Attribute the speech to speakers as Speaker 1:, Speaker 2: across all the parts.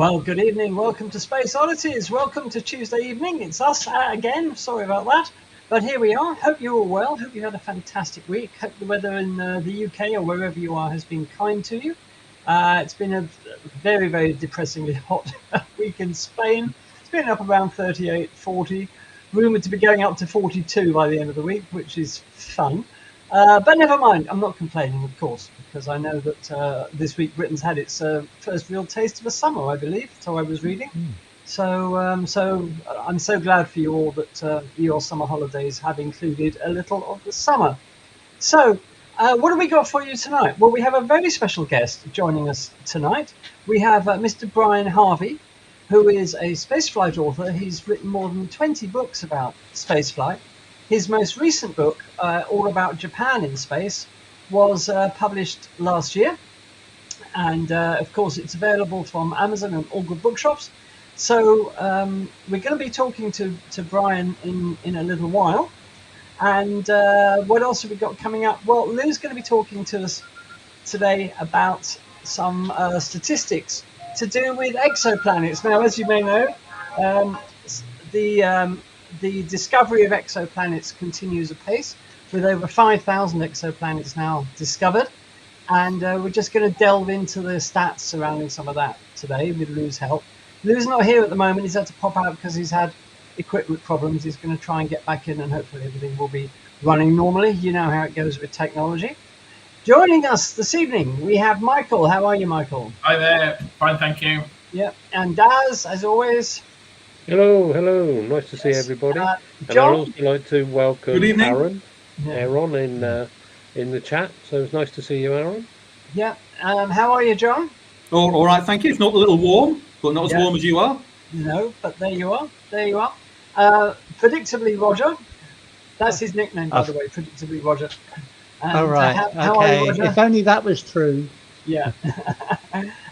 Speaker 1: Well, good evening. Welcome to Space Oddities. Welcome to Tuesday evening. It's us again. Sorry about that. But here we are. Hope you're all well. Hope you had a fantastic week. Hope the weather in the UK or wherever you are has been kind to you. It's been a very, very depressingly hot week in Spain. It's been up around 38, 40. Rumoured to be going up to 42 by the end of the week, which is fun. But never mind, I'm not complaining, of course, because I know that this week Britain's had its first real taste of a summer, I believe, so I was reading. So I'm so glad for you all that your summer holidays have included a little of the summer. So what have we got for you tonight? Well, we have a very special guest joining us tonight. We have Mr. Brian Harvey, who is a spaceflight author. He's written more than 20 books about spaceflight. His most recent book, all about Japan in space, was published last year. And of course, it's available from Amazon and all good bookshops. So we're going to be talking to Brian in a little while. And what else have we got coming up? Well, Lou's going to be talking to us today about some statistics to do with exoplanets. Now, as you may know, the discovery of exoplanets continues apace, with over 5,000 exoplanets now discovered. And we're just going to delve into the stats surrounding some of that today with Lou's help. Lou's not here at the moment. He's had to pop out because he's had equipment problems. He's going to try and get back in, and hopefully everything will be running normally. You know how it goes with technology. Joining us this evening, we have Michael. How are you, Michael?
Speaker 2: Hi there. Fine, thank you.
Speaker 1: Yeah, and Daz, as always.
Speaker 3: Hello. Nice to see everybody.
Speaker 1: John?
Speaker 3: And I'd also like to welcome
Speaker 2: Good evening.
Speaker 3: Aaron in the chat. So it's nice to see you, Aaron.
Speaker 1: Yeah. How are you, John?
Speaker 2: All right, thank you. It's not a little warm, but not as warm as you are.
Speaker 1: No, but there you are. Predictably Roger. That's his nickname, by the way, Predictably Roger.
Speaker 4: All right.
Speaker 1: How are you, Roger?
Speaker 4: If only that was true.
Speaker 1: Yeah.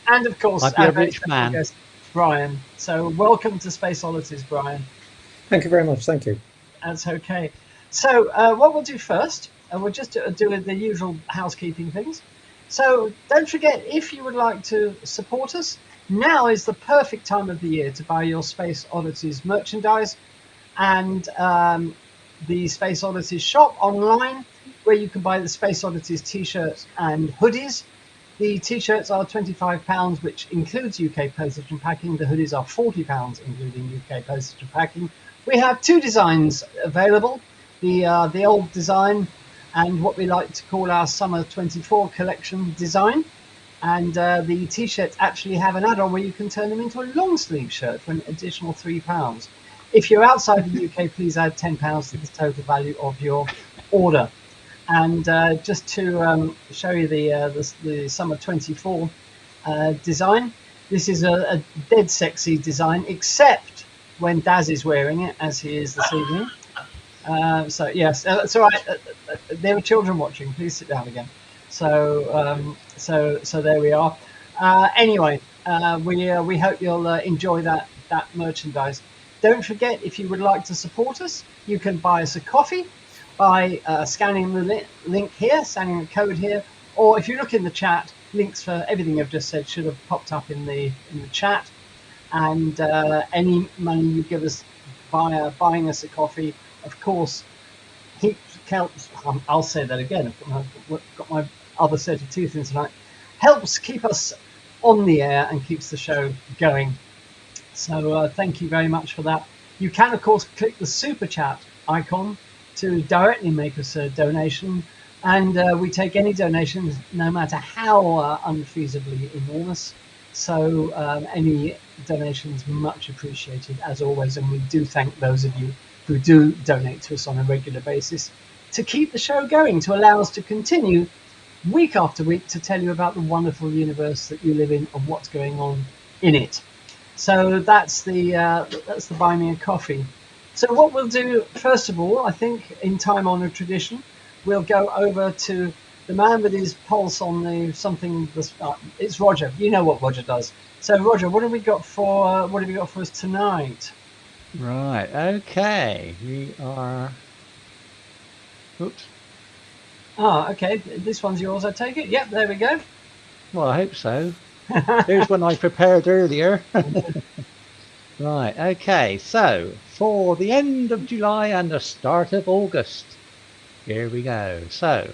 Speaker 1: And of course,
Speaker 4: I'd be a rich man.
Speaker 1: Guest, Brian. So welcome to Space Oddities, Brian.
Speaker 5: Thank you very much. Thank you.
Speaker 1: That's okay. So what we'll do first, we'll just do the usual housekeeping things. So don't forget, if you would like to support us, now is the perfect time of the year to buy your Space Oddities merchandise, and the Space Oddities shop online, where you can buy the Space Oddities t-shirts and hoodies. The t-shirts are £25, which includes UK postage and packing. The hoodies are £40, including UK postage and packing. We have two designs available, the old design and what we like to call our Summer 24 collection design. And the t-shirts actually have an add-on where you can turn them into a long sleeve shirt for an additional £3. If you're outside the UK, please add £10 to the total value of your order. And just to show you the Summer 24 design, this is a dead sexy design, except when Daz is wearing it, as he is this evening. So yes, it's all right. There were children watching. Please sit down again. So so there we are. Anyway, we hope you'll enjoy that merchandise. Don't forget, if you would like to support us, you can buy us a coffee by scanning the link here, scanning the code here, or if you look in the chat, links for everything I've just said should have popped up in the chat. And any money you give us via buying us a coffee, of course, helps. I'll say that again. I've got my other set of teeth in tonight. Helps keep us on the air and keeps the show going. So thank you very much for that. You can, of course, click the super chat icon to directly make us a donation, and we take any donations, no matter how unfeasibly enormous. So any donations much appreciated, as always, and we do thank those of you who do donate to us on a regular basis to keep the show going, to allow us to continue week after week to tell you about the wonderful universe that you live in and what's going on in it. So that's the Buy Me a Coffee. So what we'll do, first of all, I think in time-honoured tradition, we'll go over to the man with his pulse on the something. It's Roger. You know what Roger does. So Roger, what have we got for us tonight?
Speaker 4: Right. Okay. We are. Oops.
Speaker 1: Ah, okay. This one's yours, I take it. Yep. There we go.
Speaker 4: Well, I hope so. Here's one I prepared earlier. Right, okay, so for the end of July and the start of August, here we go. So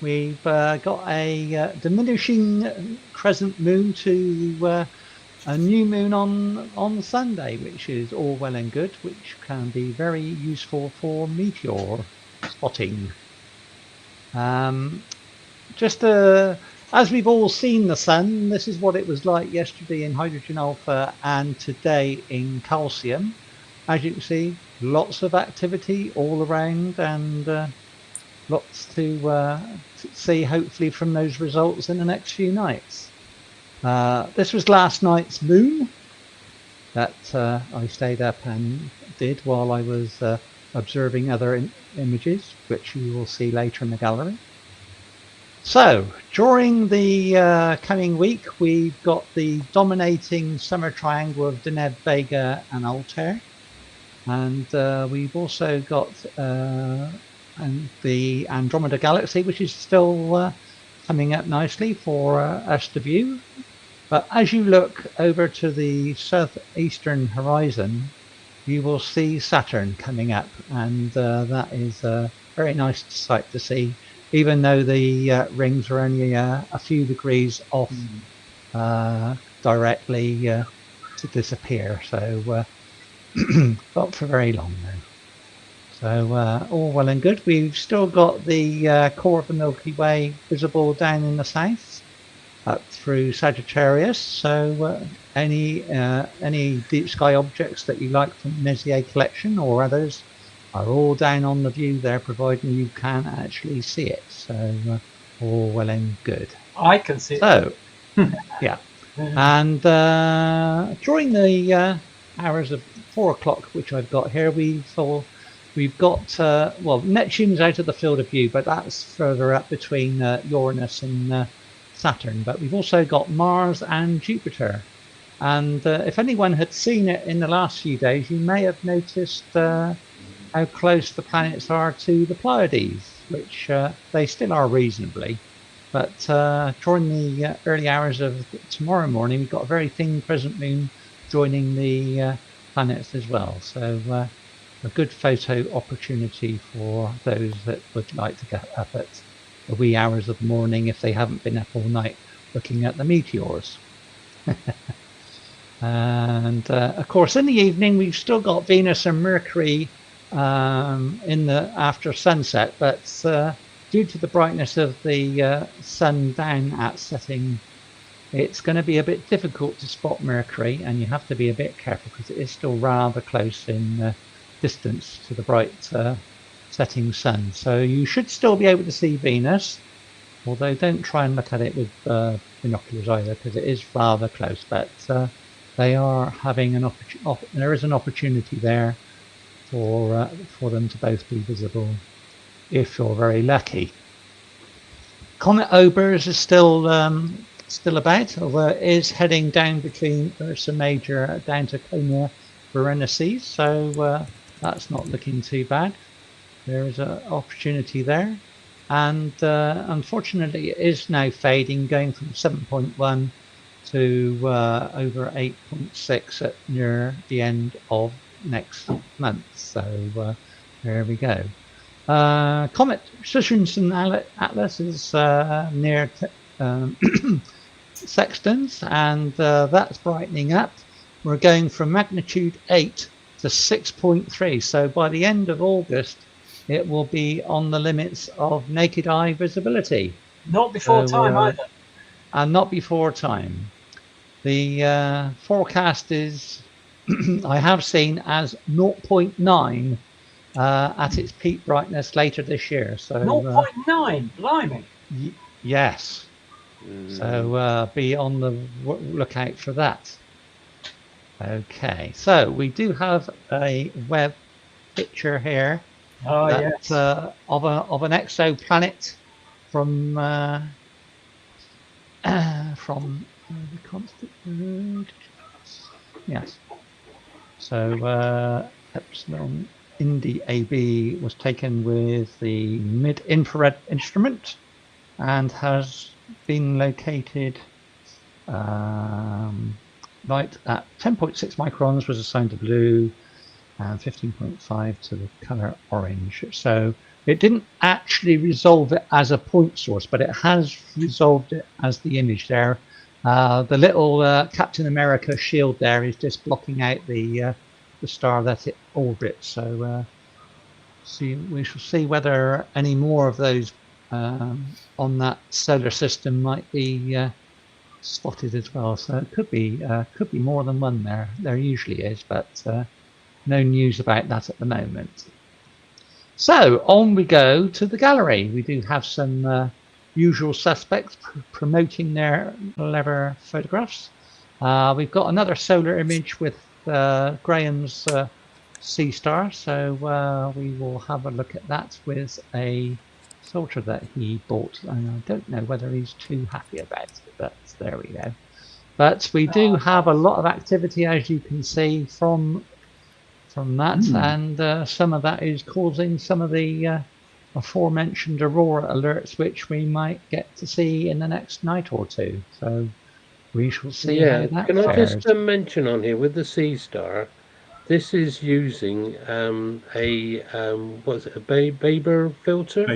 Speaker 4: we've got a diminishing crescent moon to a new moon on Sunday, which is all well and good, which can be very useful for meteor spotting. Just as we've all seen the sun, this is what it was like yesterday in hydrogen alpha and today in calcium. As you can see, lots of activity all around, and lots to see hopefully from those results in the next few nights. This was last night's moon that I stayed up and did while I was observing other images, which you will see later in the gallery. So during the coming week, we've got the dominating summer triangle of Deneb, Vega and Altair, and we've also got the Andromeda Galaxy, which is still coming up nicely for us to view. But as you look over to the southeastern horizon, you will see Saturn coming up, and that is a very nice sight to see, even though the rings are only a few degrees off directly to disappear. So not for very long now. So all well and good. We've still got the core of the Milky Way visible down in the south, up through Sagittarius. So any deep sky objects that you like from the Messier collection or others are all down on the view there, providing you can actually see it. So all well and good.
Speaker 1: I can see it.
Speaker 4: So yeah, and during the hours of 4 o'clock, which I've got here, we've got well, Neptune's out of the field of view, but that's further up between Uranus and Saturn. But we've also got Mars and Jupiter, and if anyone had seen it in the last few days, you may have noticed how close the planets are to the Pleiades, which they still are reasonably. But during the early hours of tomorrow morning, we've got a very thin crescent moon joining the planets as well. So a good photo opportunity for those that would like to get up at the wee hours of the morning if they haven't been up all night looking at the meteors. And of course, in the evening, we've still got Venus and Mercury in the after sunset, but due to the brightness of the sun down at setting, it's going to be a bit difficult to spot Mercury, and you have to be a bit careful because it is still rather close in distance to the bright setting sun. So you should still be able to see Venus, although don't try and look at it with binoculars either, because it is rather close. But they are having an there is an opportunity there for them to both be visible if you're very lucky. Comet Obers is still about, although it is heading down between Ursa Major down to Coma Berenices, so that's not looking too bad. There is an opportunity there, and unfortunately it is now fading, going from 7.1 to over 8.6 at near the end of next month. So there we go. Comet Schussen Atlas is near Sextans, and that's brightening up. We're going from magnitude 8 to 6.3. So by the end of August, it will be on the limits of naked eye visibility.
Speaker 1: Not before time either.
Speaker 4: And not before time. The forecast is, I have seen as 0.9 at its peak brightness later this year. So
Speaker 1: 0.9, blimey.
Speaker 4: Yes. So be on the lookout for that. Okay, so we do have a web picture here.
Speaker 1: Oh,
Speaker 4: yes. Of an exoplanet from the constant. Yes. So Epsilon Indi AB was taken with the mid-infrared instrument and has been located light at 10.6 microns was assigned to blue and 15.5 to the color orange. So it didn't actually resolve it as a point source, but it has resolved it as the image there. The little Captain America shield there is just blocking out the star that it orbits. So we shall see whether any more of those on that solar system might be spotted as well. So it could be more than one there. There usually is, but no news about that at the moment. So on we go to the gallery. We do have some usual suspects promoting their clever photographs. We've got another solar image with Graham's sea star, so we will have a look at that with a filter that he bought, and I don't know whether he's too happy about it, but there we go. But we do have a lot of activity, as you can see from that, and some of that is causing some of the aforementioned aurora alerts, which we might get to see in the next night or two. So we shall see how that
Speaker 3: can I
Speaker 4: fares.
Speaker 3: just mention on here with the sea star, this is using what's it, a Baber filter?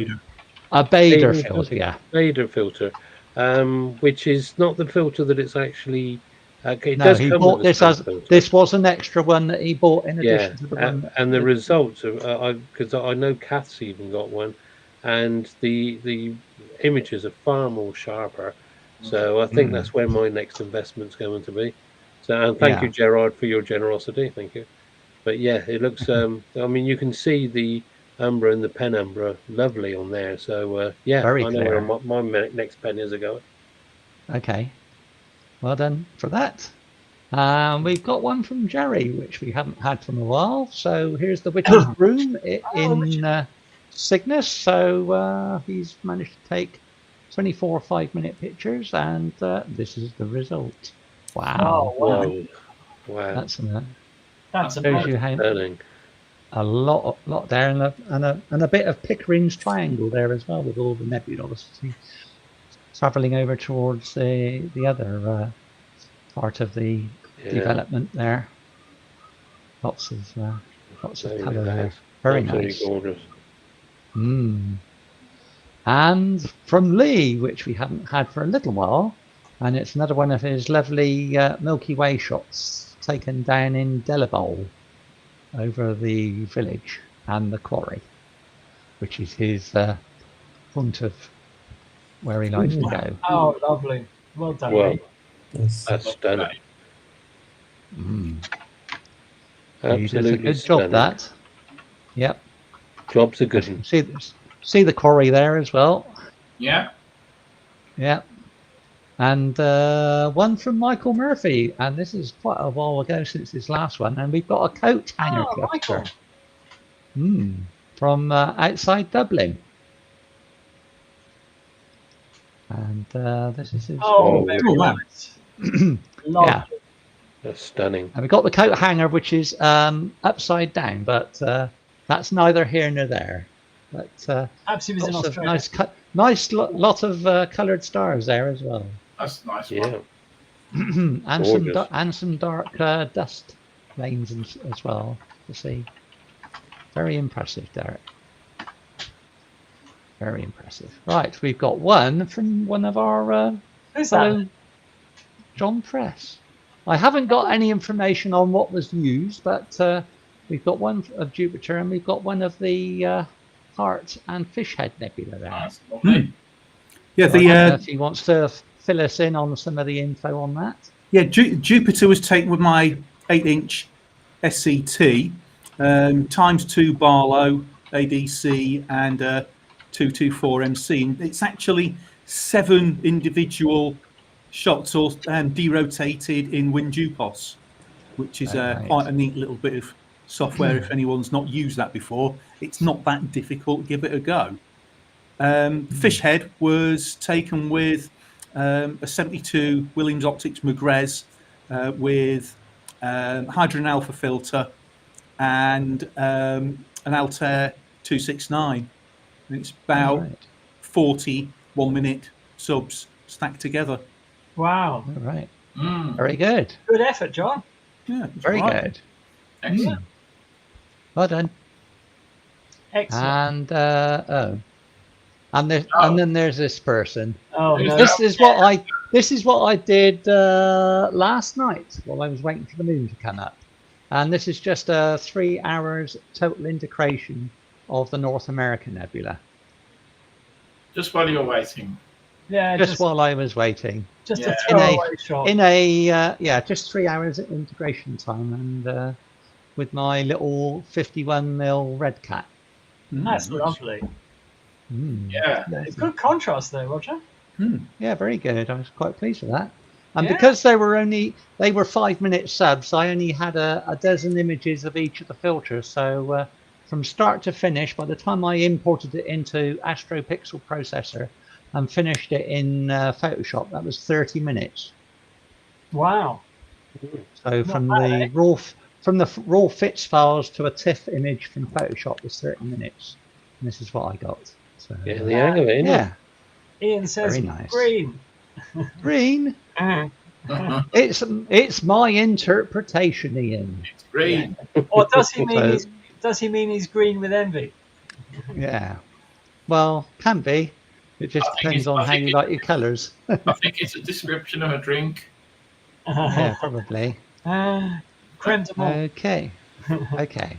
Speaker 4: A Bader filter, yeah.
Speaker 3: Bader filter, which is not the filter that it's actually. It
Speaker 4: No,
Speaker 3: does
Speaker 4: he
Speaker 3: come
Speaker 4: bought
Speaker 3: with
Speaker 4: this as this was an extra one that he bought in addition to the one.
Speaker 3: And the results are because I know Kath's even got one, and the images are far more sharper. So I think that's where my next investment's going to be. So and thank you, Gerard, for your generosity. Thank you. But yeah, it looks. I mean, you can see the umbra and the penumbra lovely on there. So yeah,
Speaker 4: Very
Speaker 3: I know
Speaker 4: clear.
Speaker 3: where my next pen is going.
Speaker 4: Okay, well done for that. We've got one from Jerry, which we haven't had from a while. So here's the Witch's Broom in Cygnus. So he's managed to take 24 5-minute pictures, and this is the result. Wow!
Speaker 3: Wow!
Speaker 1: That's
Speaker 4: shows you how a lot there, and a bit of Pickering's triangle there as well, with all the nebulosity traveling over towards the other part of the development there. Lots of colour there. Very nice.
Speaker 3: Gorgeous.
Speaker 4: And from Lee, which we haven't had for a little while, and it's another one of his lovely Milky Way shots taken down in Delabole over the village and the quarry, which is his point of where he likes to go.
Speaker 1: Oh, lovely. Well done.
Speaker 3: Well,
Speaker 5: Yes.
Speaker 3: that's stunning.
Speaker 4: He
Speaker 3: Absolutely
Speaker 4: does a good
Speaker 3: stunning.
Speaker 4: job, that. Yep.
Speaker 3: Job's a good one.
Speaker 4: See the quarry there as well.
Speaker 2: Yeah.
Speaker 4: Yep. And one from Michael Murphy, and this is quite a while ago since his last one, and we've got a coat hanger cluster from outside Dublin. And this is his.
Speaker 1: Very nice.
Speaker 4: Yeah.
Speaker 3: That's stunning.
Speaker 4: And we've got the coat hanger, which is upside down, but that's neither here nor there. But
Speaker 1: Perhaps he was in
Speaker 4: lots of
Speaker 1: Australia.
Speaker 4: lot of coloured stars there as well.
Speaker 2: That's nice.
Speaker 3: Yeah.
Speaker 4: and some dark dust lanes as well to see. Very impressive, Derek. Very impressive. Right, we've got one from one of our
Speaker 1: Who's
Speaker 4: fellow
Speaker 1: that?
Speaker 4: John Press. I haven't got any information on what was used, but we've got one of Jupiter and we've got one of the Heart and Fishhead Nebula there.
Speaker 2: That's lovely. Yeah,
Speaker 4: I don't know if he wants to fill us in on some of the info on that.
Speaker 2: Yeah, Jupiter was taken with my 8-inch SCT, ×2 Barlow ADC and 224 MC. And it's actually 7 individual shots, all derotated in WinJupos, which is quite a neat little bit of software. If anyone's not used that before, it's not that difficult. Give it a go. Fishhead was taken with a 72 Williams Optics Magrez with hydrogen alpha filter and an Altair 269. And it's about 40 1-minute subs stacked together.
Speaker 1: Wow.
Speaker 4: All right.
Speaker 6: Mm.
Speaker 4: Very good.
Speaker 1: Good effort, John.
Speaker 2: Yeah, it's
Speaker 4: Very
Speaker 2: all right.
Speaker 4: good.
Speaker 6: Excellent.
Speaker 4: Well done.
Speaker 1: Excellent.
Speaker 4: And and then there's this person.
Speaker 1: Oh, no.
Speaker 4: This is what I did last night while I was waiting for the moon to come up. And this is just 3 hours total integration of the North American Nebula.
Speaker 6: Just while you're waiting.
Speaker 1: Yeah,
Speaker 4: Just while I was waiting.
Speaker 1: just
Speaker 6: Yeah.
Speaker 1: a throwaway shot.
Speaker 4: In a just 3 hours at integration time, and with my little 51mm red cat.
Speaker 1: That's
Speaker 2: Nice.
Speaker 1: lovely.
Speaker 6: Yeah.
Speaker 1: Good contrast there, Roger.
Speaker 4: Yeah, very good. I was quite pleased with that. And
Speaker 1: Yeah.
Speaker 4: because they were 5-minute subs, I only had a dozen images of each of the filters. So from start to finish, by the time I imported it into AstroPixel processor and finished it in Photoshop, that was 30 minutes.
Speaker 1: Wow.
Speaker 4: So from
Speaker 1: bad,
Speaker 4: the raw FITS files to a TIFF image from Photoshop was 30 minutes. And this is what I got. So
Speaker 3: Yeah, the hang of it, isn't it?
Speaker 4: yeah,
Speaker 1: Ian says
Speaker 4: Very nice.
Speaker 1: green.
Speaker 4: green. It's my interpretation, Ian.
Speaker 6: It's green.
Speaker 1: Or does he mean
Speaker 4: So-
Speaker 1: he's green with envy?
Speaker 4: Yeah. Well, can be. It just
Speaker 6: I think
Speaker 4: depends
Speaker 6: it's-
Speaker 4: on
Speaker 6: I
Speaker 4: how
Speaker 6: think
Speaker 4: you
Speaker 6: it-
Speaker 4: like your colours.
Speaker 6: I think it's a description of a drink.
Speaker 4: Yeah, probably.
Speaker 1: Creme de menthe.
Speaker 4: Okay. Okay.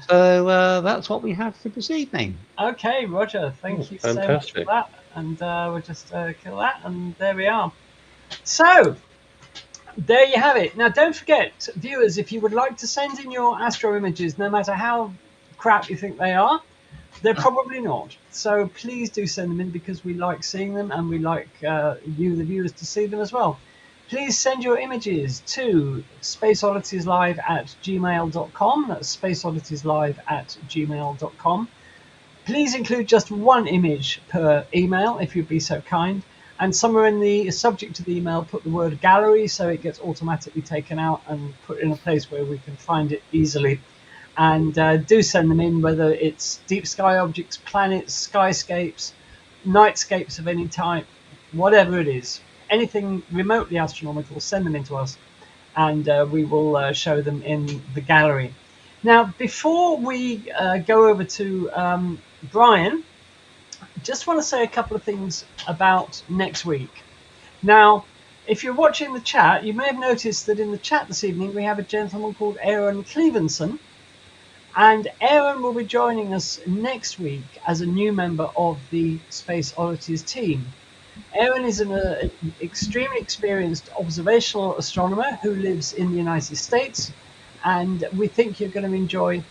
Speaker 4: So that's what we have for this evening.
Speaker 1: Okay, Roger, thank you so much for
Speaker 3: Fantastic.
Speaker 1: that. And we'll just kill that, and there we are. So, there you have it. Now, don't forget, viewers, if you would like to send in your astro images, no matter how crap you think they are, they're probably not. So please do send them in, because we like seeing them, and we like you, the viewers, to see them as well. Please send your images to spaceodditieslive@gmail.com. That's spaceodditieslive@gmail.com. Please include just one image per email, if you'd be so kind. And somewhere in the subject of the email, put the word gallery, so it gets automatically taken out and put in a place where we can find it easily. And do send them in, whether it's deep sky objects, planets, skyscapes, nightscapes of any type, whatever it is. Anything remotely astronomical, send them in to us, and we will show them in the gallery. Now, before we go over to Brian, just want to say a couple of things about next week. Now, if you're watching the chat, you may have noticed that in the chat this evening we have a gentleman called Aaron Clevenson, and Aaron will be joining us next week as a new member of the Space Oddities team. Aaron is an extremely experienced observational astronomer who lives in the United States, and we think you're going to enjoy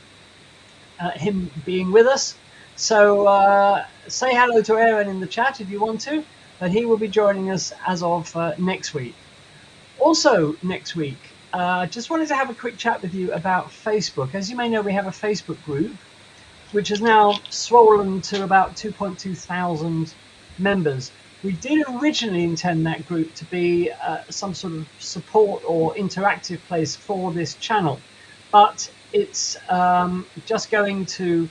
Speaker 1: him being with us. So say hello to Aaron in the chat if you want to, but he will be joining us as of next week. Also next week, just wanted to have a quick chat with you about Facebook. As you may know, we have a Facebook group, which has now swollen to about 2.2 thousand members. We did originally intend that group to be some sort of support or interactive place for this channel, but it's just going to,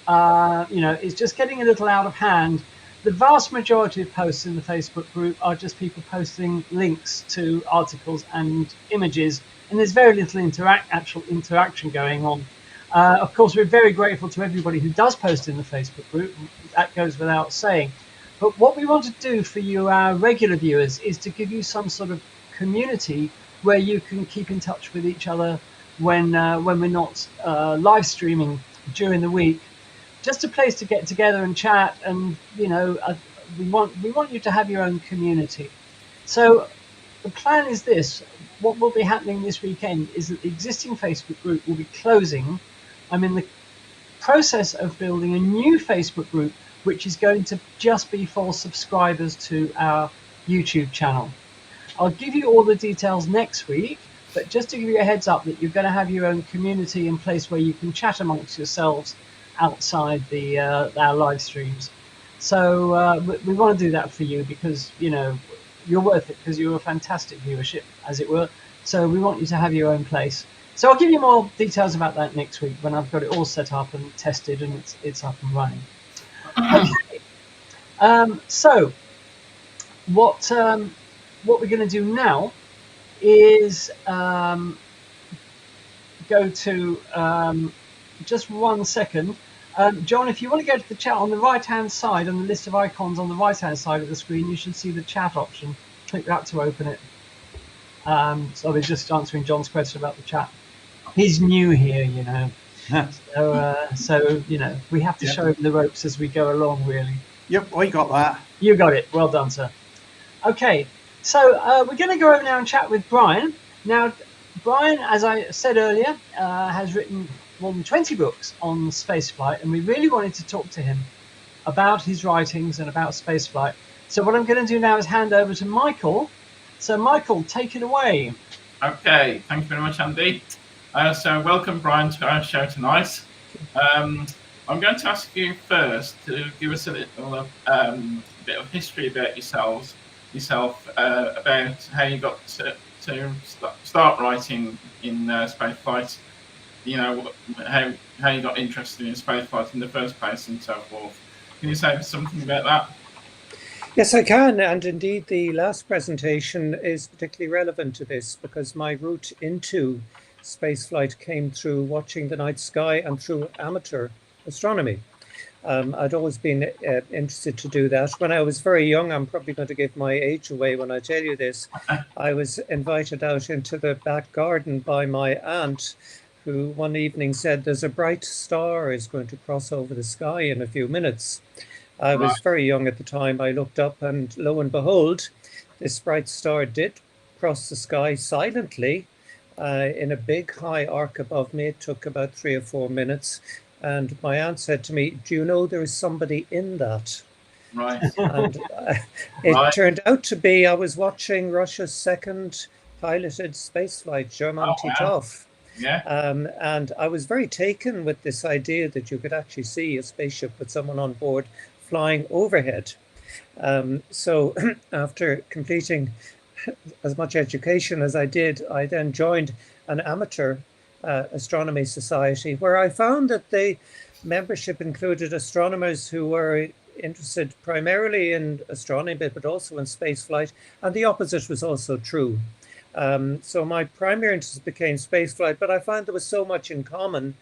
Speaker 1: it's just getting a little out of hand. The vast majority of posts in the Facebook group are just people posting links to articles and images, and there's very little actual interaction going on. Of course, we're very grateful to everybody who does post in the Facebook group. That goes without saying. But what we want to do for you, our regular viewers, is to give you some sort of community where you can keep in touch with each other when we're not live streaming during the week. Just a place to get together and chat, and we want you to have your own community. So the plan is this: what will be happening this weekend is that the existing Facebook group will be closing. I'm in the process of building a new Facebook group, which is going to just be for subscribers to our YouTube channel. I'll give you all the details next week, but just to give you a heads up that you're going to have your own community in place where you can chat amongst yourselves outside our live streams. So we want to do that for you, because you're worth it, because you're a fantastic viewership, as it were. So we want you to have your own place. So I'll give you more details about that next week when I've got it all set up and tested and it's up and running. Okay. So what what we're going to do now is go to just 1 second. John, if you want to go to the chat on the right-hand side, on the list of icons on the right-hand side of the screen, you should see the chat option. Click that to open it. So we're just answering John's question about the chat. He's new here, you know. So you know, we have to show him the ropes as we go along, really.
Speaker 2: Yep, I got that.
Speaker 1: You got it. Well done, sir. Okay, so we're going to go over now and chat with Brian. Now, Brian, as I said earlier, has written more than 20 books on spaceflight, and we really wanted to talk to him about his writings and about spaceflight. So what I'm going to do now is hand over to Michael. So Michael, take it away.
Speaker 6: Okay, thank you very much, Andy. So welcome, Brian, to our show tonight. I'm going to ask you first to give us a little bit of history about yourself, about how you got to start writing in spaceflight. You know, how you got interested in spaceflight in the first place and so forth. Can you say something about that?
Speaker 5: Yes, I can. And indeed, the last presentation is particularly relevant to this because my route into spaceflight came through watching the night sky and through amateur astronomy. I'd always been interested to do that. When I was very young, I'm probably going to give my age away when I tell you this, I was invited out into the back garden by my aunt, who one evening said, "There's a bright star is going to cross over the sky in a few minutes." I was very young at the time. I looked up and lo and behold, this bright star did cross the sky silently in a big high arc above me. It took about 3 or 4 minutes. And my aunt said to me, "Do you know there is somebody in that?"
Speaker 6: Right.
Speaker 5: And it turned out to be, I was watching Russia's second piloted spaceflight, German Titov.
Speaker 6: Yeah.
Speaker 5: And I was very taken with this idea that you could actually see a spaceship with someone on board flying overhead. So after completing as much education as I did, I then joined an amateur astronomy society, where I found that the membership included astronomers who were interested primarily in astronomy, but also in spaceflight, and the opposite was also true. So my primary interest became spaceflight, but I found there was so much in common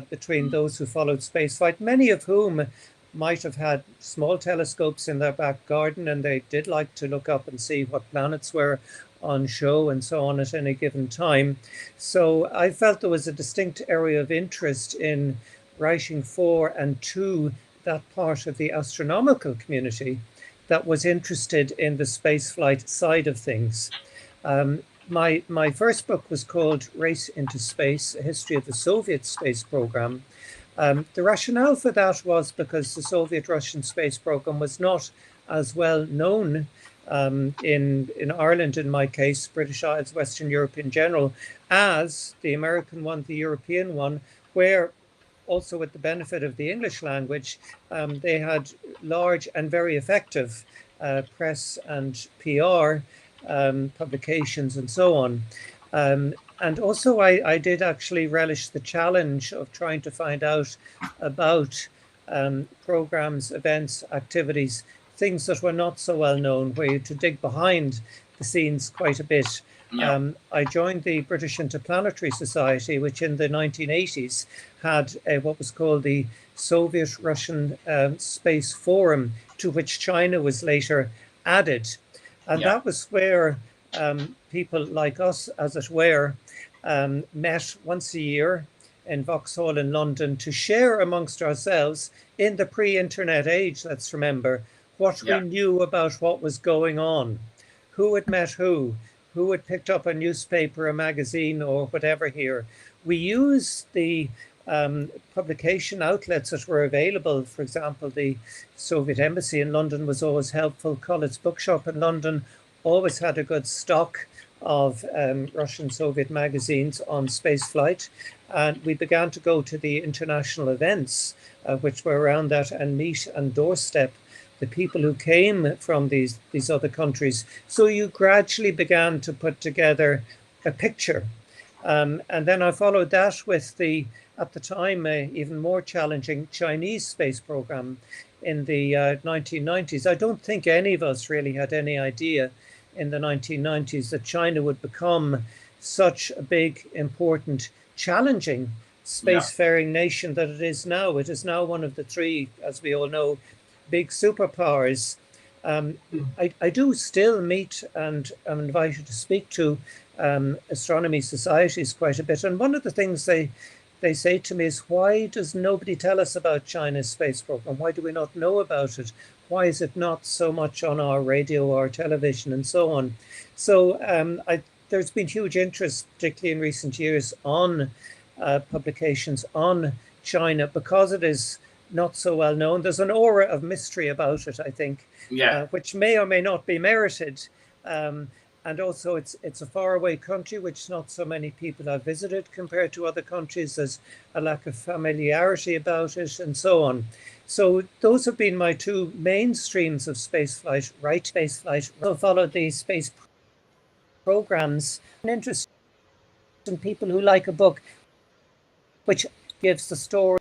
Speaker 5: between those who followed spaceflight, many of whom might have had small telescopes in their back garden, and they did like to look up and see what planets were on show and so on at any given time. So I felt there was a distinct area of interest in writing for and to that part of the astronomical community that was interested in the spaceflight side of things. My first book was called Race into Space, A History of the Soviet Space Program. The rationale for that was because the Soviet-Russian space program was not as well known in Ireland, in my case, British Isles, Western Europe in general, as the American one, the European one, where also with the benefit of the English language, they had large and very effective press and PR publications and so on. And also I did actually relish the challenge of trying to find out about programs, events, activities, things that were not so well known, where you had to dig behind the scenes quite a bit. Yeah. I joined the British Interplanetary Society, which in the 1980s had what was called the Soviet-Russian Space Forum, to which China was later added. And that was where people like us, as it were, met once a year in Vauxhall in London to share amongst ourselves in the pre-internet age, let's remember, what we knew about what was going on, who had met who had picked up a newspaper, a magazine, or whatever here. We used the publication outlets that were available. For example, the Soviet Embassy in London was always helpful. Collett's Bookshop in London always had a good stock of Russian Soviet magazines on spaceflight. And we began to go to the international events, which were around that, and meet and doorstep the people who came from these other countries. So you gradually began to put together a picture. And then I followed that with the, at the time, even more challenging Chinese space program in the 1990s. I don't think any of us really had any idea in the 1990s that China would become such a big, important, challenging spacefaring nation that it is now. It is now one of the three, as we all know, big superpowers. I do still meet and I'm invited to speak to astronomy societies quite a bit. And one of the things they say to me is, why does nobody tell us about China's space program? Why do we not know about it? Why is it not so much on our radio or television and so on? So there's been huge interest, particularly in recent years, on publications on China because it is not so well known. There's an aura of mystery about it, I think, which may or may not be merited. And also it's a faraway country which not so many people have visited compared to other countries. There's a lack of familiarity about it and so on. So those have been my two main streams of spaceflight. Spaceflight. I followed the space programs and interest in people who like a book which gives the story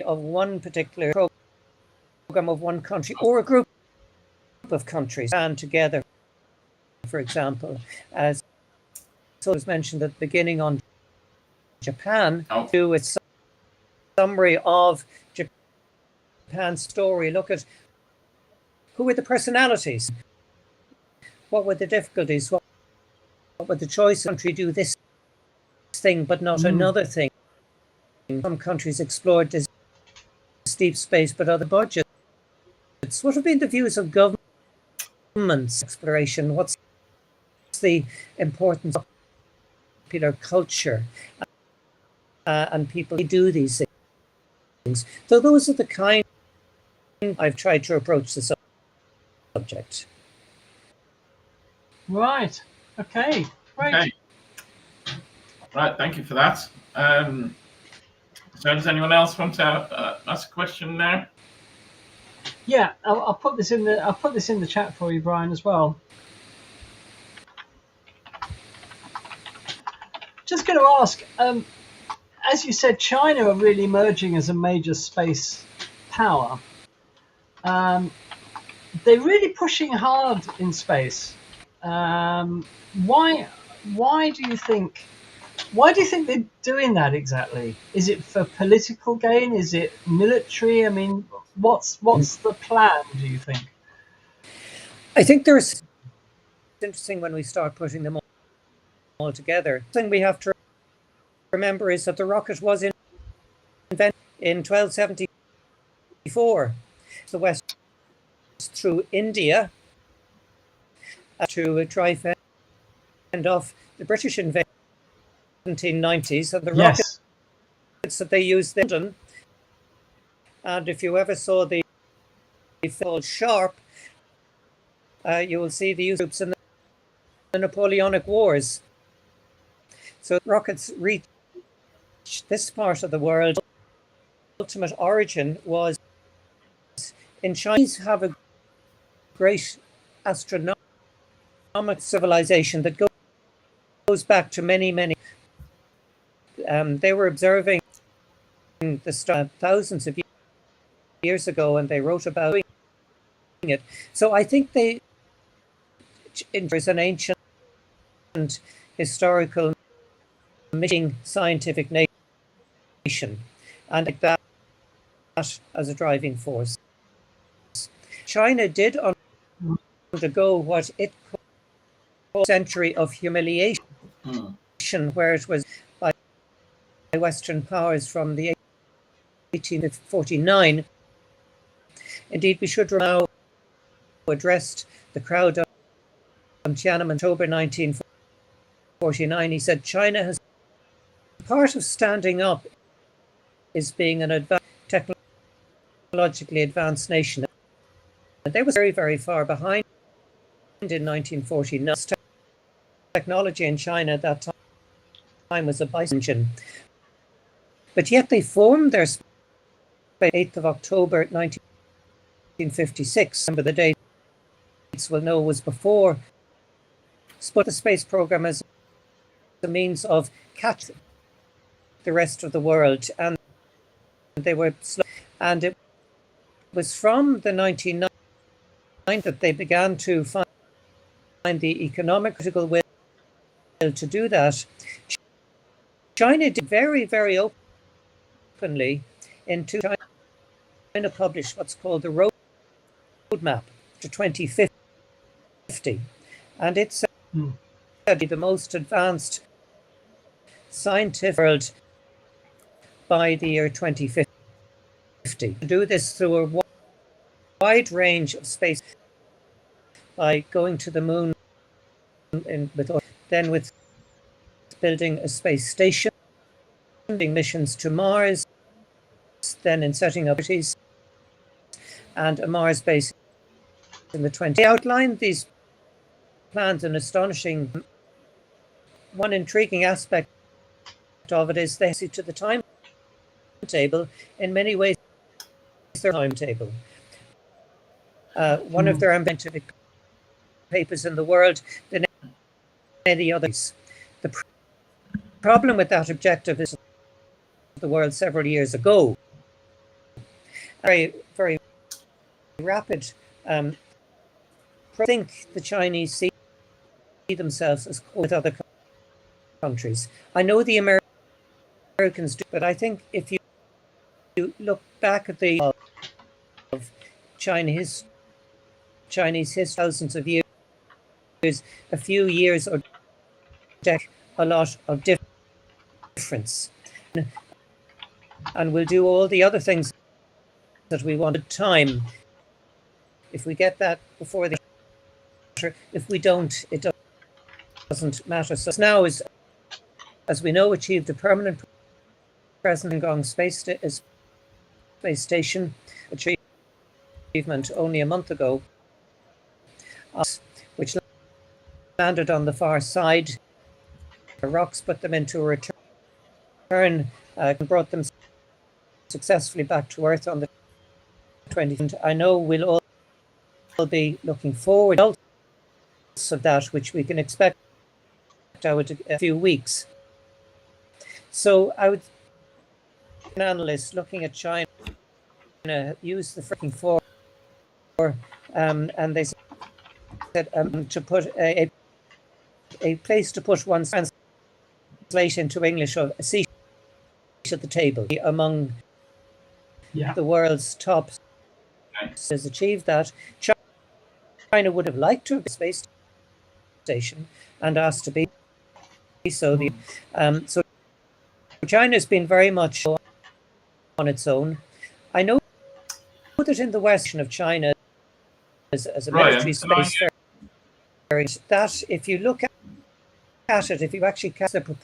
Speaker 5: of one particular program of one country or a group of countries and together. For example, as so was mentioned at the beginning on Japan, do its summary of Japan's story. Look at who were the personalities, what were the difficulties, what were the choices. Country do this thing but not another thing. Some countries explored this deep space but other budgets. What have been the views of governments exploration? What's the importance of popular culture and people who do these things? So those are the kind I've tried to approach the subject.
Speaker 1: Right. Okay. Great.
Speaker 6: Okay. Right. Thank you for that. So does anyone else want to ask a question now?
Speaker 1: Yeah, I'll put this in the chat for you, Brian, as well. Just going to ask, as you said, China are really emerging as a major space power. They're really pushing hard in space. Why do you think? Why do you think they're doing that exactly? Is it for political gain? Is it military? I mean, what's the plan, do you think?
Speaker 5: I think it's interesting when we start putting them all together. The thing we have to remember is that the rocket was invented in 1274. The West through India to try to fend off the British invasion. 1790s, and the rockets that they used in London. And if you ever saw the film Sharp, you will see the use of troops in the Napoleonic Wars. So rockets reached this part of the world. Ultimate origin was in China. Chinese have a great astronomical civilization that goes back to many. They were observing the star thousands of years ago, and they wrote about it. So I think there's an ancient historical mission, scientific nation, and that as a driving force. China did undergo what it called a century of humiliation, where it was by Western powers from the 1849. Indeed, we should now addressed the crowd on Tiananmen, October 1949. He said, China has part of standing up is being an technologically advanced nation. And they were very, very far behind in 1949. Technology in China at that time was a bicycle engine. But yet they formed their 8th of October 1956. Remember the dates we'll know was before. But the space program as a means of catching the rest of the world. And they were slow. And it was from the 1990s that they began to find the economic political will to do that. China did very, very openly in China published what's called the roadmap to 2050, and it's the most advanced scientific world by the year 2050. To do this through a wide range of space, by going to the moon, then with building a space station, doing missions to Mars, then in setting up cities and a Mars base in the 20s. They outlined these plans in astonishing. One intriguing aspect of it is they see to the timetable. In many ways, their timetable. One of their scientific papers in the world than any others. The problem with that objective is the world several years ago. Very, very rapid. I think the Chinese see themselves as with other countries. I know the Americans do, but I think if you look back at the of Chinese history, thousands of years, a few years or a lot of difference, and we'll do all the other things that we want at time. If we get that before the, if we don't, it doesn't matter. So now is, as we know, achieved a permanent presence in Gong Space Station, achievement only a month ago, which landed on the far side. The rocks put them into a return and brought them successfully back to Earth on the 20th. I know we'll all be looking forward to results of that, which we can expect out a few weeks. So I would, an analyst looking at China use the freaking four, and they said to put a place to put one's translation into English of a seat at the table among the world's top. Has achieved that. China would have liked to have a space station and asked to be so. So China's been very much on its own. I know that in the western of China, as a military space, that if you look at it, if you actually cast the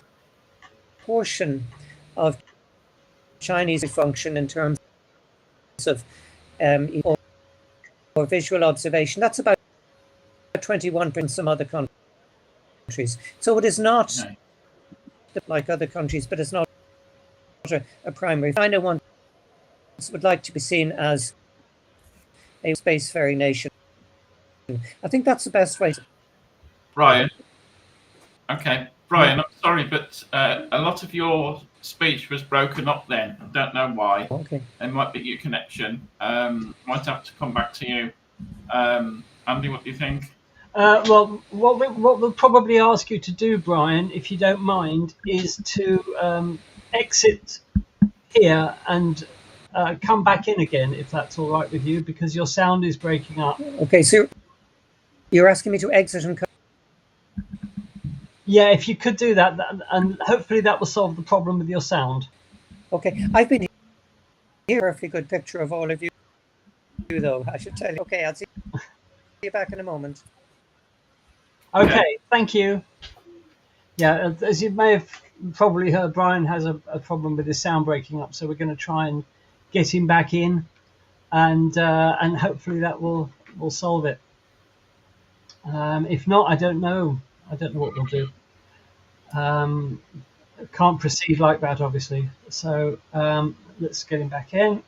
Speaker 5: proportion of Chinese function in terms of or visual observation, that's about 21% in some other countries. So it is not like other countries, but it's not a primary. China would like to be seen as a spacefaring nation. I think that's the best way.
Speaker 6: Brian. Okay, Brian, I'm sorry, but a lot of your speech was broken up then. I don't know why.
Speaker 5: Okay.
Speaker 6: It might be your connection. Might have to come back to you. Andy, what do you think?
Speaker 1: Well, what we'll probably ask you to do, Brian, if you don't mind, is to exit here and come back in again, if that's all right with you, because your sound is breaking up.
Speaker 5: Okay, so you're asking me to exit and come.
Speaker 1: Yeah, if you could do that, and hopefully that will solve the problem with your sound.
Speaker 5: Okay, I've been here. Perfectly good picture of all of you, though, I should tell you. Okay, I'll see you back in a moment.
Speaker 1: Okay, thank you. Yeah, as you may have probably heard, Brian has a problem with his sound breaking up, so we're going to try and get him back in, and hopefully that will solve it. If not, I don't know. I don't know what we'll do. Can't proceed like that, obviously. So let's get him back in.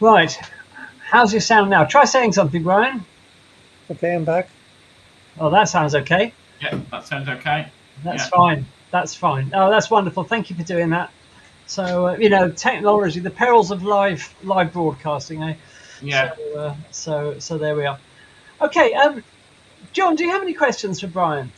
Speaker 1: Right. How's your sound now? Try saying something, Brian.
Speaker 5: Okay, I'm back.
Speaker 1: Oh, that sounds okay.
Speaker 6: Yeah, that sounds okay.
Speaker 1: That's fine. That's fine. Oh, that's wonderful. Thank you for doing that. So, technology, the perils of live broadcasting, eh?
Speaker 6: Yeah.
Speaker 1: So there we are. Okay, John, do you have any questions for Brian?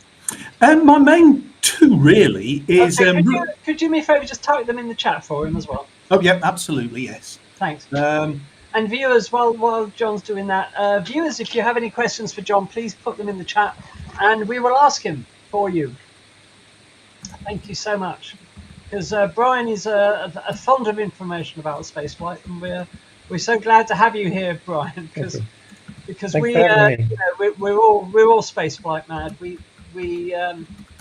Speaker 2: My main two really is.
Speaker 1: Okay, could you do me a favour, just type them in the chat for him as well?
Speaker 2: Oh yeah, absolutely, yes.
Speaker 1: Thanks.
Speaker 2: Um,
Speaker 1: And viewers, while John's doing that, viewers, if you have any questions for John, please put them in the chat, and we will ask him for you. Thank you so much, because Brian is a fond of information about spaceflight, and we're so glad to have you here, Brian, because we're all spaceflight mad. We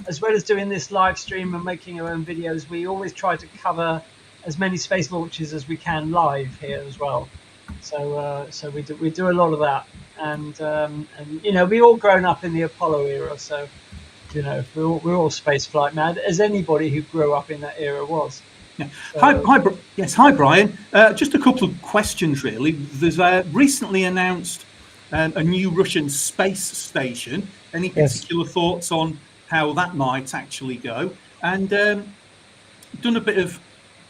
Speaker 1: as well as doing this live stream and making our own videos, we always try to cover as many space launches as we can live here as well. So we do a lot of that, and you know, we all grown up in the Apollo era, so you know, we're all spaceflight mad, as anybody who grew up in that era was.
Speaker 2: Yeah.
Speaker 1: So,
Speaker 2: Hi, Brian. Just a couple of questions, really. There's recently announced a new Russian space station. Any particular thoughts on how that might actually go? And done a bit of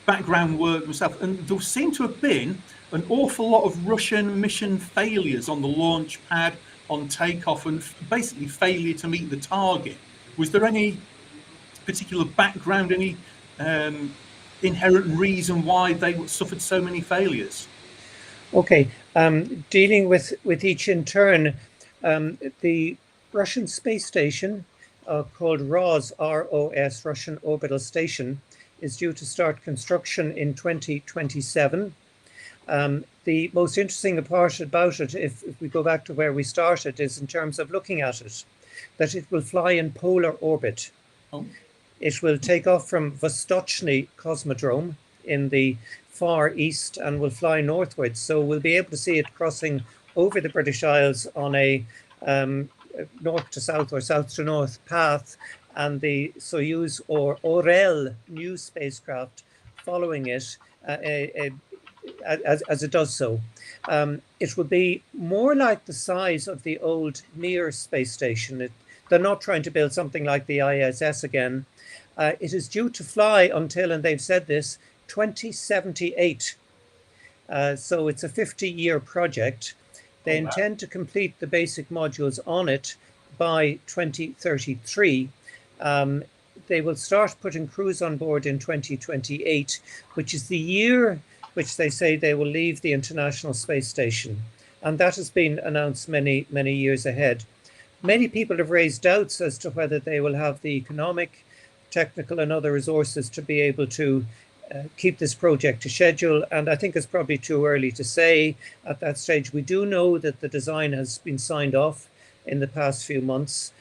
Speaker 2: background work myself, and there seem to have been an awful lot of Russian mission failures on the launch pad, on takeoff, and basically failure to meet the target. Was there any particular background, any inherent reason why they suffered so many failures?
Speaker 5: Okay, dealing with each in turn, the Russian space station called ROS, R-O-S, Russian Orbital Station, is due to start construction in 2027. The most interesting part about it, if we go back to where we started, is in terms of looking at it, that it will fly in polar orbit.
Speaker 2: Oh.
Speaker 5: It will take off from Vostochny Cosmodrome in the far east and will fly northwards. So we'll be able to see it crossing over the British Isles on a north to south or south to north path, and the Soyuz or Orel new spacecraft following it as it does so. It will be more like the size of the old Mir space station. They're not trying to build something like the ISS again. It is due to fly until, and they've said this, 2078. So it's a 50-year project. They intend to complete the basic modules on it by 2033. They will start putting crews on board in 2028, which is the year which they say they will leave the International Space Station. And that has been announced many, many years ahead. Many people have raised doubts as to whether they will have the economic, technical and other resources to be able to keep this project to schedule. And I think it's probably too early to say at that stage. We do know that the design has been signed off in the past few months.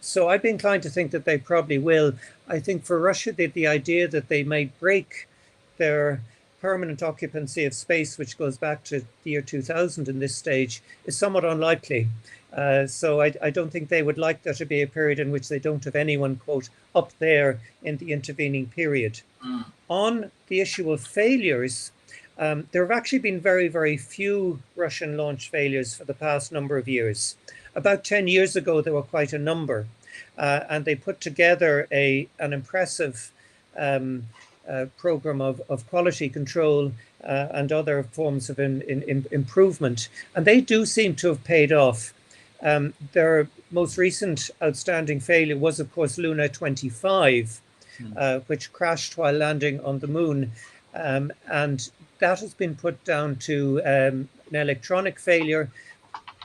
Speaker 5: So I'd be inclined to think that they probably will. I think for Russia, the idea that they may break their permanent occupancy of space, which goes back to the year 2000 in this stage, is somewhat unlikely. So I don't think they would like there to be a period in which they don't have anyone, quote, up there in the intervening period. On the issue of failures, there have actually been very, very few Russian launch failures for the past number of years. About 10 years ago, there were quite a number, and they put together an impressive program of quality control and other forms of improvement. And they do seem to have paid off. Their most recent outstanding failure was, of course, Luna 25, which crashed while landing on the moon. And that has been put down to an electronic failure.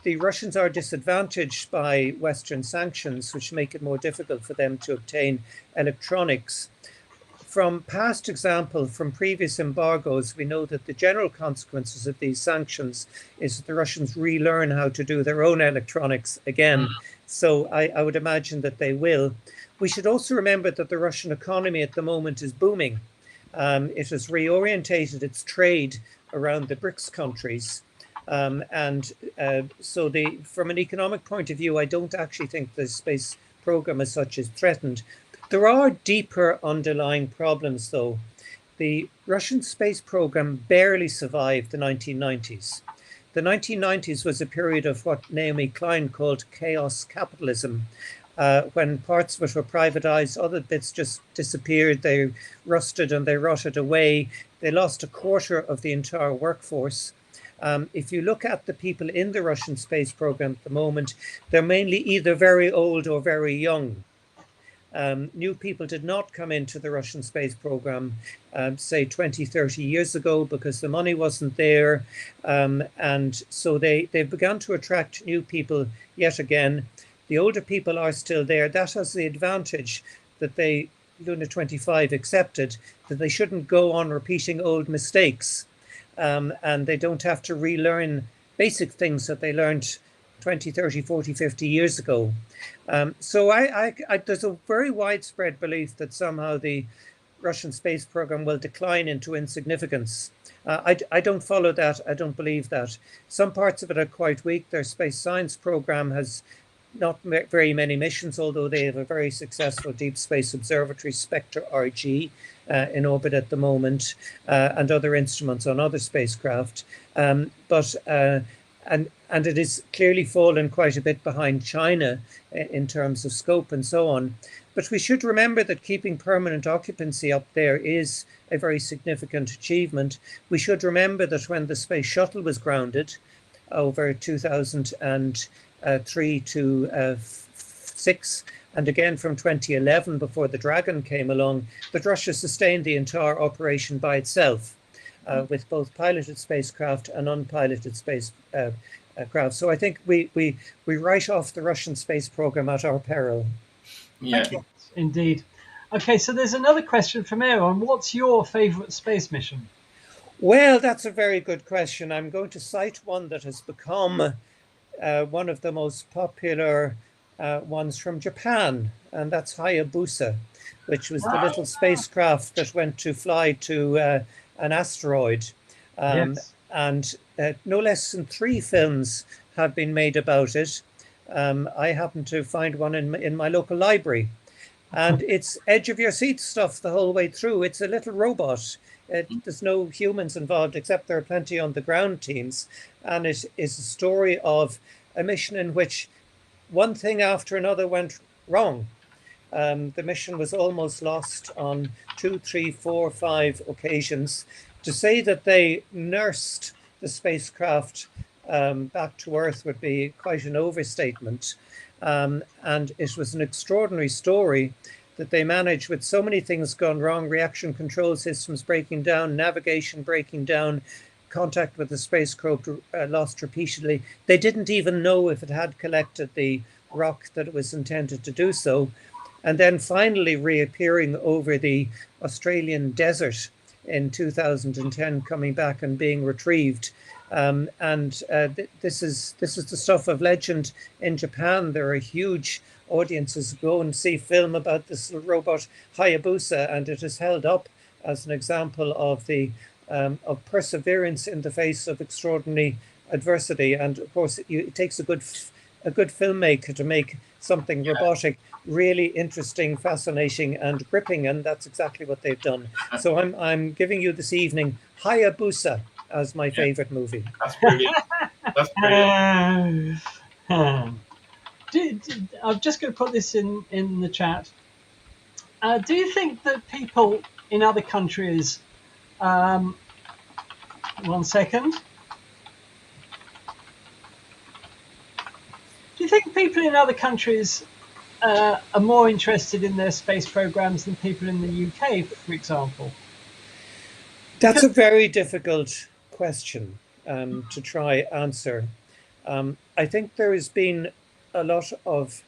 Speaker 5: The Russians are disadvantaged by Western sanctions, which make it more difficult for them to obtain electronics. From past example, from previous embargoes, we know that the general consequences of these sanctions is that the Russians relearn how to do their own electronics again. So I would imagine that they will. We should also remember that the Russian economy at the moment is booming. It has reorientated its trade around the BRICS countries. So from an economic point of view, I don't actually think the space program as such is threatened. There are deeper underlying problems, though. The Russian space program barely survived the 1990s. The 1990s was a period of what Naomi Klein called chaos capitalism, when parts of it were privatized, other bits just disappeared, they rusted and they rotted away. They lost a quarter of the entire workforce. If you look at the people in the Russian space program at the moment, they're mainly either very old or very young. New people did not come into the Russian space program, say 20, 30 years ago, because the money wasn't there. And so they've begun to attract new people yet again. The older people are still there. That has the advantage that they, Luna 25 accepted, that they shouldn't go on repeating old mistakes. And they don't have to relearn basic things that they learned 20, 30, 40, 50 years ago. So there's a very widespread belief that somehow the Russian space program will decline into insignificance. I don't follow that. I don't believe that. Some parts of it are quite weak. Their space science program has not very many missions, although they have a very successful Deep Space Observatory, Spectre RG, in orbit at the moment, and other instruments on other spacecraft. And it is clearly fallen quite a bit behind China in terms of scope and so on. But we should remember that keeping permanent occupancy up there is a very significant achievement. We should remember that when the Space Shuttle was grounded over 2003 to 6, and again from 2011 before the Dragon came along, that Russia sustained the entire operation by itself, with both piloted spacecraft and unpiloted spacecraft. So I think we write off the Russian space program at our peril.
Speaker 6: Yeah,
Speaker 1: indeed. Okay, so there's another question from Aaron. What's your favorite space mission?
Speaker 5: Well, that's a very good question. I'm going to cite one that has become one of the most popular ones from Japan, and that's Hayabusa, which was the little spacecraft that went to fly to an asteroid.
Speaker 1: Yes.
Speaker 5: And no less than 3 films have been made about it. I happen to find one in my local library. And it's edge of your seat stuff the whole way through. It's a little robot. There's no humans involved, except there are plenty on the ground teams. And it is a story of a mission in which one thing after another went wrong. The mission was almost lost on 2, 3, 4, 5 occasions. To say that they nursed the spacecraft back to Earth would be quite an overstatement. And it was an extraordinary story that they managed, with so many things gone wrong, reaction control systems breaking down, navigation breaking down, contact with the spacecraft lost repeatedly. They didn't even know if it had collected the rock that it was intended to do so. And then finally reappearing over the Australian desert in 2010, coming back and being retrieved. This is the stuff of legend in Japan. There are huge audiences who go and see film about this robot Hayabusa, and it is held up as an example of the of perseverance in the face of extraordinary adversity. And of course, it takes a good filmmaker to make something robotic really interesting, fascinating, and gripping, and that's exactly what they've done. So I'm giving you this evening Hayabusa as my favorite movie.
Speaker 6: That's brilliant. That's brilliant.
Speaker 1: I'm just going to put this in the chat. Do you think that people in other countries, 1 second. Do you think people in other countries are more interested in their space programs than people in the UK, for example?
Speaker 5: That's a very difficult question to try answer. I think there has been a lot of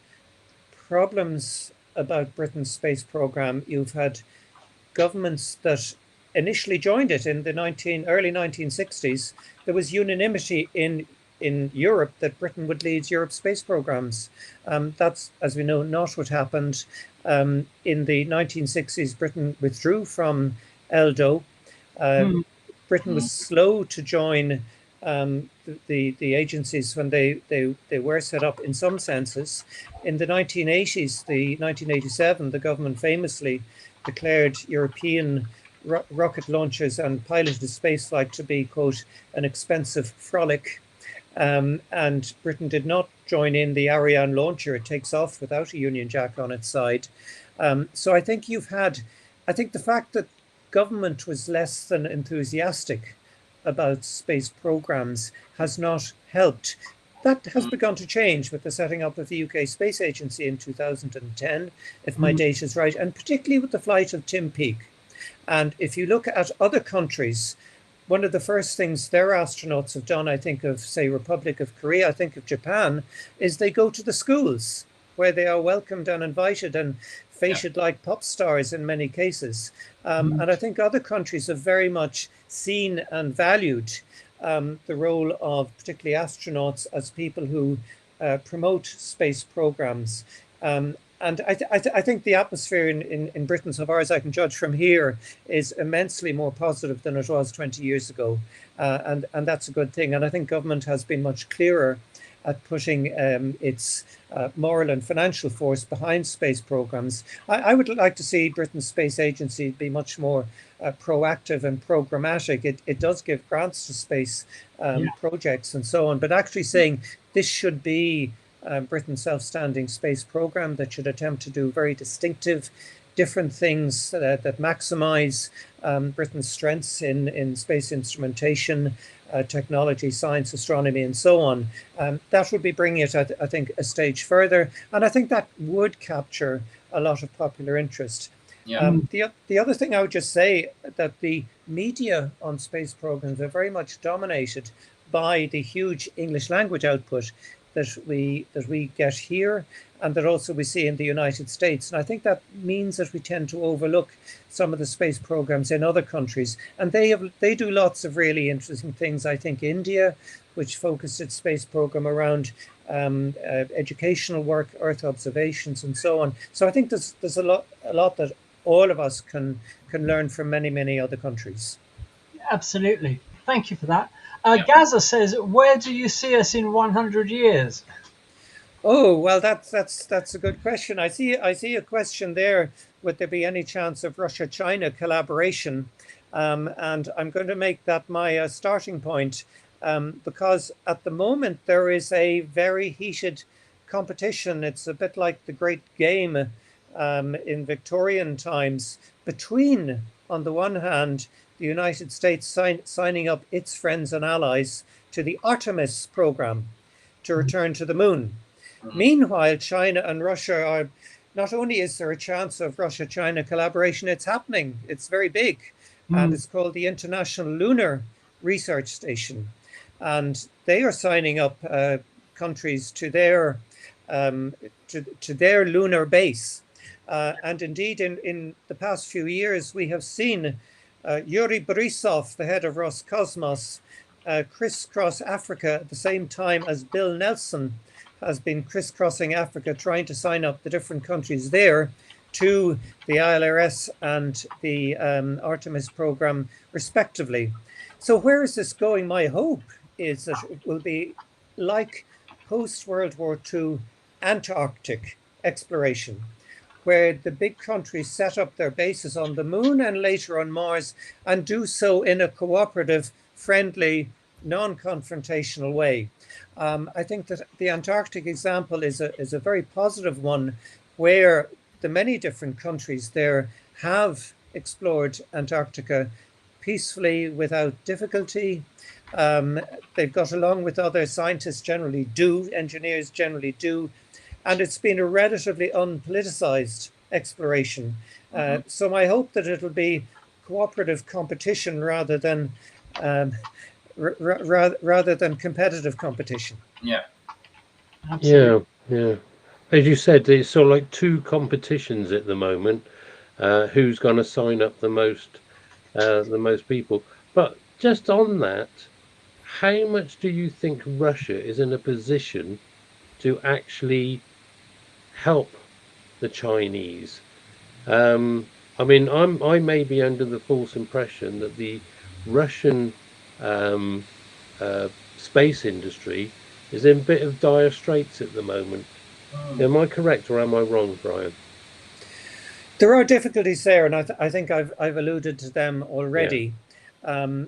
Speaker 5: problems about Britain's space program. You've had governments that initially joined it in the early 1960s. There was unanimity in Europe that Britain would lead Europe's space programs. That's, as we know, not what happened. In the 1960s, Britain withdrew from ELDO. Britain was slow to join the agencies when they were set up in some senses. In the 1980s, 1987, the government famously declared European rocket launchers and piloted spaceflight to be, quote, an expensive frolic. And Britain did not join in the Ariane launcher. It takes off without a Union Jack on its side. So I think the fact that government was less than enthusiastic about space programs has not helped. That has begun to change with the setting up of the UK Space Agency in 2010, if my date is right, and particularly with the flight of Tim Peake. And if you look at other countries, one of the first things their astronauts have done, I think of, say, Republic of Korea, I think of Japan, is they go to the schools where they are welcomed and invited and feted like pop stars in many cases. And I think other countries have very much seen and valued the role of particularly astronauts as people who promote space programs. And I think the atmosphere in Britain, so far as I can judge from here, is immensely more positive than it was 20 years ago. And that's a good thing. And I think government has been much clearer at putting its moral and financial force behind space programs. I would like to see Britain's space agency be much more proactive and programmatic. It does give grants to space projects and so on, but actually saying this should be Britain's self-standing space program that should attempt to do very distinctive, different things that maximize Britain's strengths in space instrumentation, technology, science, astronomy, and so on. That would be bringing it, I think, a stage further. And I think that would capture a lot of popular interest. The other thing I would just say that the media on space programs are very much dominated by the huge English language output that we get here and that also we see in the United States. And I think that means that we tend to overlook some of the space programs in other countries. And they do lots of really interesting things. I think India, which focused its space program around educational work, Earth observations, and so on. So I think there's a lot that all of us can learn from many other countries.
Speaker 1: Absolutely. Thank you for that. Gaza says, where do you see us in 100 years?
Speaker 5: Oh, well, that's a good question. I see a question there. Would there be any chance of Russia-China collaboration? And I'm going to make that my starting point because at the moment there is a very heated competition. It's a bit like the Great Game in Victorian times between, on the one hand, the United States signing up its friends and allies to the Artemis program to return to the moon. Meanwhile, China and Russia are, not only is there a chance of Russia-China collaboration, it's happening. It's very big. And it's called the International Lunar Research Station. And they are signing up countries to their lunar base. And indeed, in the past few years, we have seen Yuri Borisov, the head of Roscosmos, crisscross Africa at the same time as Bill Nelson has been crisscrossing Africa, trying to sign up the different countries there to the ILRS and the Artemis program, respectively. So where is this going? My hope is that it will be like post-World War II Antarctic exploration, where the big countries set up their bases on the moon and later on Mars and do so in a cooperative, friendly, non-confrontational way. I think that the Antarctic example is a very positive one, where the many different countries there have explored Antarctica peacefully without difficulty. They've got along with other scientists generally do, engineers generally do, and it's been a relatively unpoliticized exploration. So my hope that it will be cooperative competition rather than competitive competition.
Speaker 1: Absolutely.
Speaker 3: Yeah. As you said, there's sort of like two competitions at the moment. Who's going to sign up the most people? But just on that, how much do you think Russia is in a position to actually help the Chinese? I mean, I may be under the false impression that the Russian space industry is in a bit of dire straits at the moment. Am I correct or am I wrong, Brian?
Speaker 5: There are difficulties there, and I think I've alluded to them already. Yeah.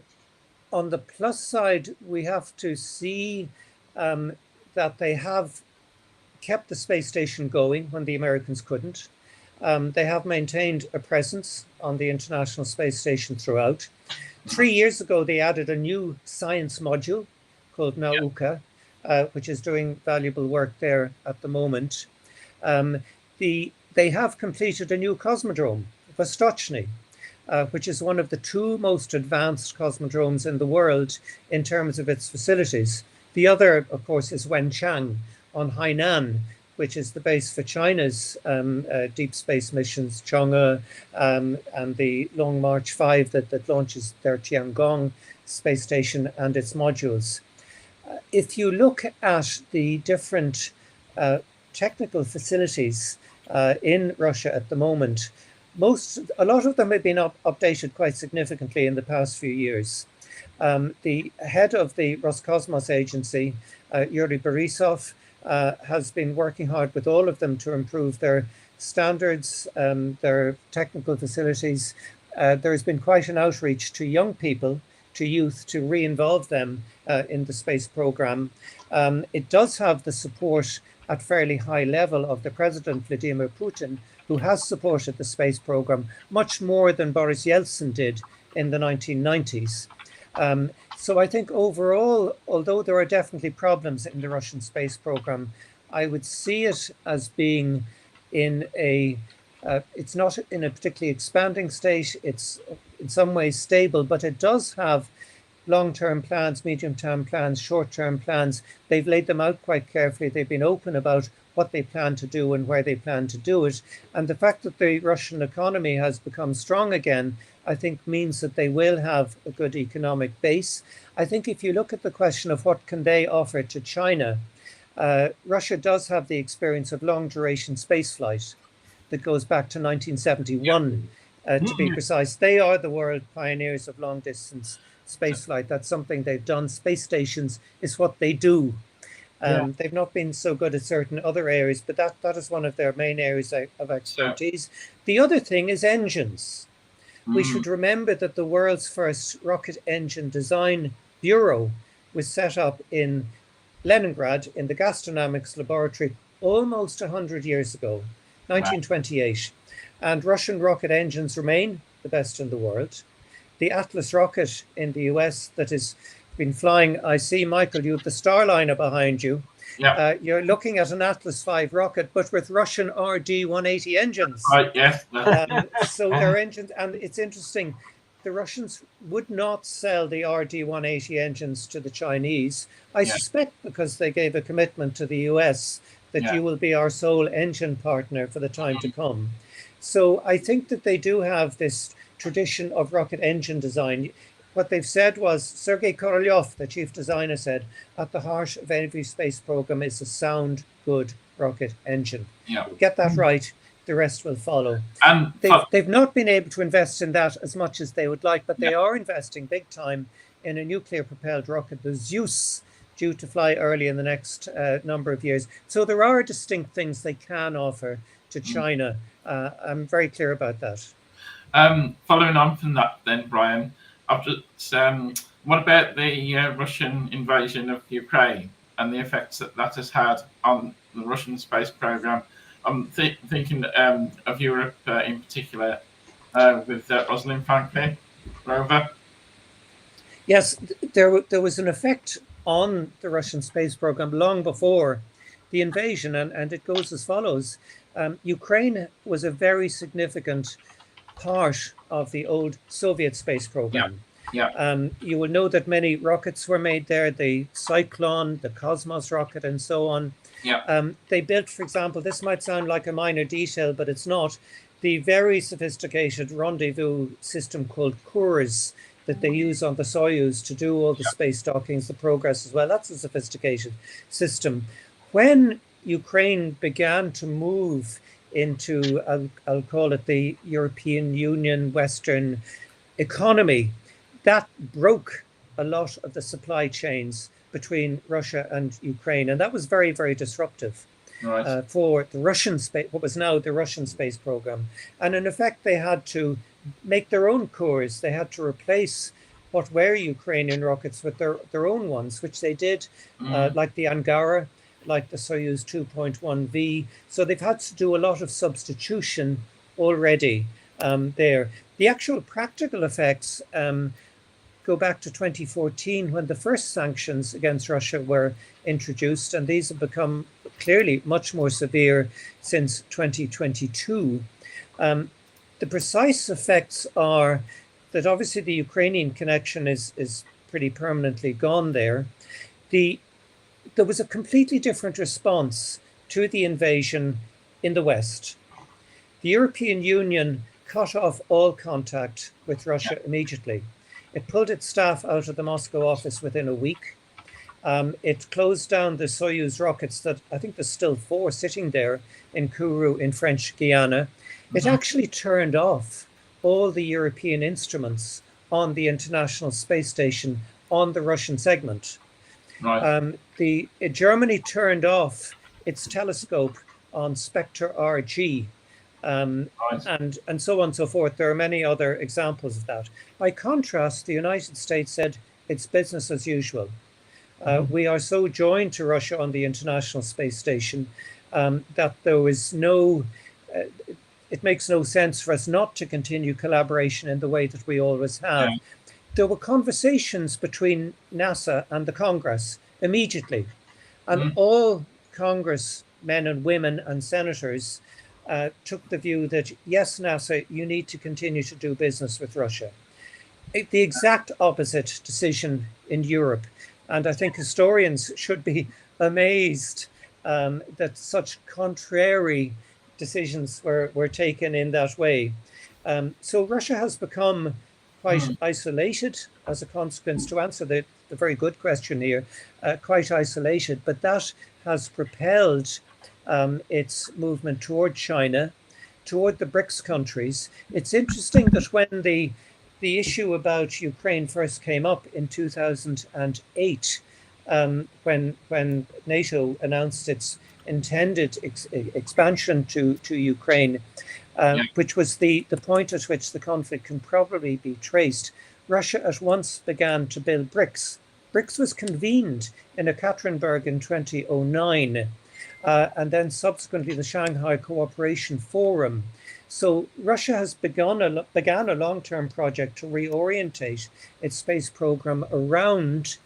Speaker 5: On the plus side, we have to see that they have kept the space station going when the Americans couldn't. They have maintained a presence on the International Space Station throughout. 3 years ago, they added a new science module called Nauka, which is doing valuable work there at the moment. They have completed a new cosmodrome, Vostochny, which is one of the 2 most advanced cosmodromes in the world in terms of its facilities. The other, of course, is Wenchang on Hainan, which is the base for China's deep space missions, Chang'e, and the Long March 5 that launches their Tiangong space station and its modules. If you look at the different technical facilities in Russia at the moment, a lot of them have been updated quite significantly in the past few years. The head of the Roscosmos agency, Yuri Borisov, has been working hard with all of them to improve their standards, their technical facilities. There has been quite an outreach to young people, to youth, to re-involve them in the space program. It does have the support at fairly high level of the President, Vladimir Putin, who has supported the space program much more than Boris Yeltsin did in the 1990s. So I think overall, although there are definitely problems in the Russian space program, I would see it as being in it's not in a particularly expanding state. It's in some ways stable, but it does have long-term plans, medium-term plans, short-term plans. They've laid them out quite carefully. They've been open about what they plan to do and where they plan to do it. And the fact that the Russian economy has become strong again, I think means that they will have a good economic base. I think if you look at the question of what can they offer to China, Russia does have the experience of long-duration spaceflight that goes back to 1971, to be precise. They are the world pioneers of long-distance spaceflight. That's something they've done. Space stations is what they do. They've not been so good at certain other areas, but that is one of their main areas of expertise. The other thing is engines. We should remember that the world's first rocket engine design bureau was set up in Leningrad in the gas dynamics laboratory almost 100 years ago, 1928. And Russian rocket engines remain the best in the world. The Atlas rocket in the US that has been flying, I see, Michael, you have the Starliner behind you. Yeah. You're looking at an Atlas V rocket, but with Russian RD-180 engines.
Speaker 6: Right, yes.
Speaker 5: So their engines, and it's interesting, the Russians would not sell the RD-180 engines to the Chinese, I suspect because they gave a commitment to the US that you will be our sole engine partner for the time to come. So I think that they do have this tradition of rocket engine design. What they've said was, Sergei Korolev, the chief designer, said, at the heart of every space program is a sound, good rocket engine. Get that right, the rest will follow. And they've not been able to invest in that as much as they would like, but they are investing big time in a nuclear-propelled rocket, the Zeus, due to fly early in the next number of years. So there are distinct things they can offer to China. I'm very clear about that.
Speaker 6: Following on from that then, Brian, what about the Russian invasion of Ukraine and the effects that has had on the Russian space program? I'm thinking of Europe in particular with Rosalind Franklin rover.
Speaker 5: Yes, there was an effect on the Russian space program long before the invasion, and it goes as follows. Ukraine was a very significant part of the old Soviet space program. You will know that many rockets were made there, the Cyclone, the Cosmos rocket, and so on. They built, for example, this might sound like a minor detail, but it's not, the very sophisticated rendezvous system called Kurs that they use on the Soyuz to do all the space dockings, the Progress as well. That's a sophisticated system. When Ukraine began to move into, I'll call it the European Union Western economy, that broke a lot of the supply chains between Russia and Ukraine. And that was very, very disruptive for the Russian space, what was now the Russian space program. And in effect, they had to make their own cores. They had to replace what were Ukrainian rockets with their own ones, which they did, like the Angara. like the Soyuz 2.1V. So they've had to do a lot of substitution already there. The actual practical effects go back to 2014 when the first sanctions against Russia were introduced, and these have become clearly much more severe since 2022. The precise effects are that obviously the Ukrainian connection is pretty permanently gone there. There was a completely different response to the invasion in the West. The European Union cut off all contact with Russia immediately. It pulled its staff out of the Moscow office within a week. It closed down the Soyuz rockets that I think there's still 4 sitting there in Kourou in French Guiana. It actually turned off all the European instruments on the International Space Station on the Russian segment.
Speaker 6: Right.
Speaker 5: Germany turned off its telescope on Spectre RG. And so on and so forth. There are many other examples of that. By contrast, the United States said it's business as usual. We are so joined to Russia on the International Space Station that there is it makes no sense for us not to continue collaboration in the way that we always have. Yeah. There were conversations between NASA and the Congress immediately, and all Congress men and women and senators took the view that, yes, NASA, you need to continue to do business with Russia. The exact opposite decision in Europe. And I think historians should be amazed that such contrary decisions were taken in that way. So Russia has become quite isolated as a consequence, to answer the very good question here, quite isolated, but that has propelled its movement toward China, toward the BRICS countries. It's interesting that when the issue about Ukraine first came up in 2008, when NATO announced its intended expansion to Ukraine, which was the point at which the conflict can probably be traced, Russia at once began to build BRICS. BRICS was convened in Ekaterinburg in 2009. And then subsequently the Shanghai Cooperation Forum. So Russia has began a long-term project to reorientate its space program around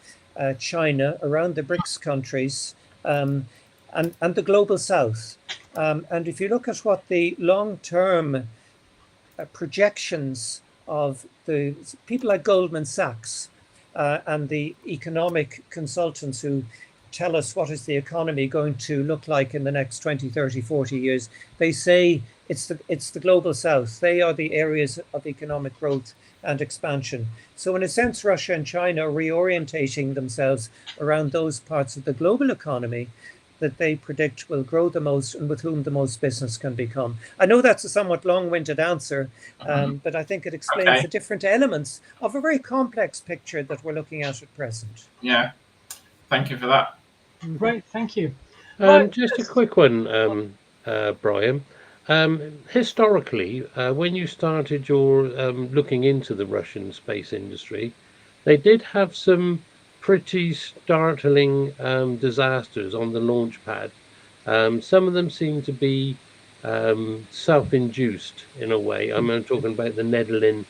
Speaker 5: China, around the BRICS countries, and the global south. And if you look at what the long-term projections of the people like Goldman Sachs and the economic consultants who tell us what is the economy going to look like in the next 20, 30, 40 years. They say it's the global south. They are the areas of economic growth and expansion. So in a sense, Russia and China are reorientating themselves around those parts of the global economy that they predict will grow the most and with whom the most business can become. I know that's a somewhat long-winded answer, but I think it explains the different elements of a very complex picture that we're looking at present.
Speaker 6: Yeah, thank you for that.
Speaker 1: Great, thank you.
Speaker 3: Just a quick one, Brian. Historically, when you started your looking into the Russian space industry, they did have some pretty startling disasters on the launch pad. Some of them seem to be self-induced in a way. I'm talking about the Nedelin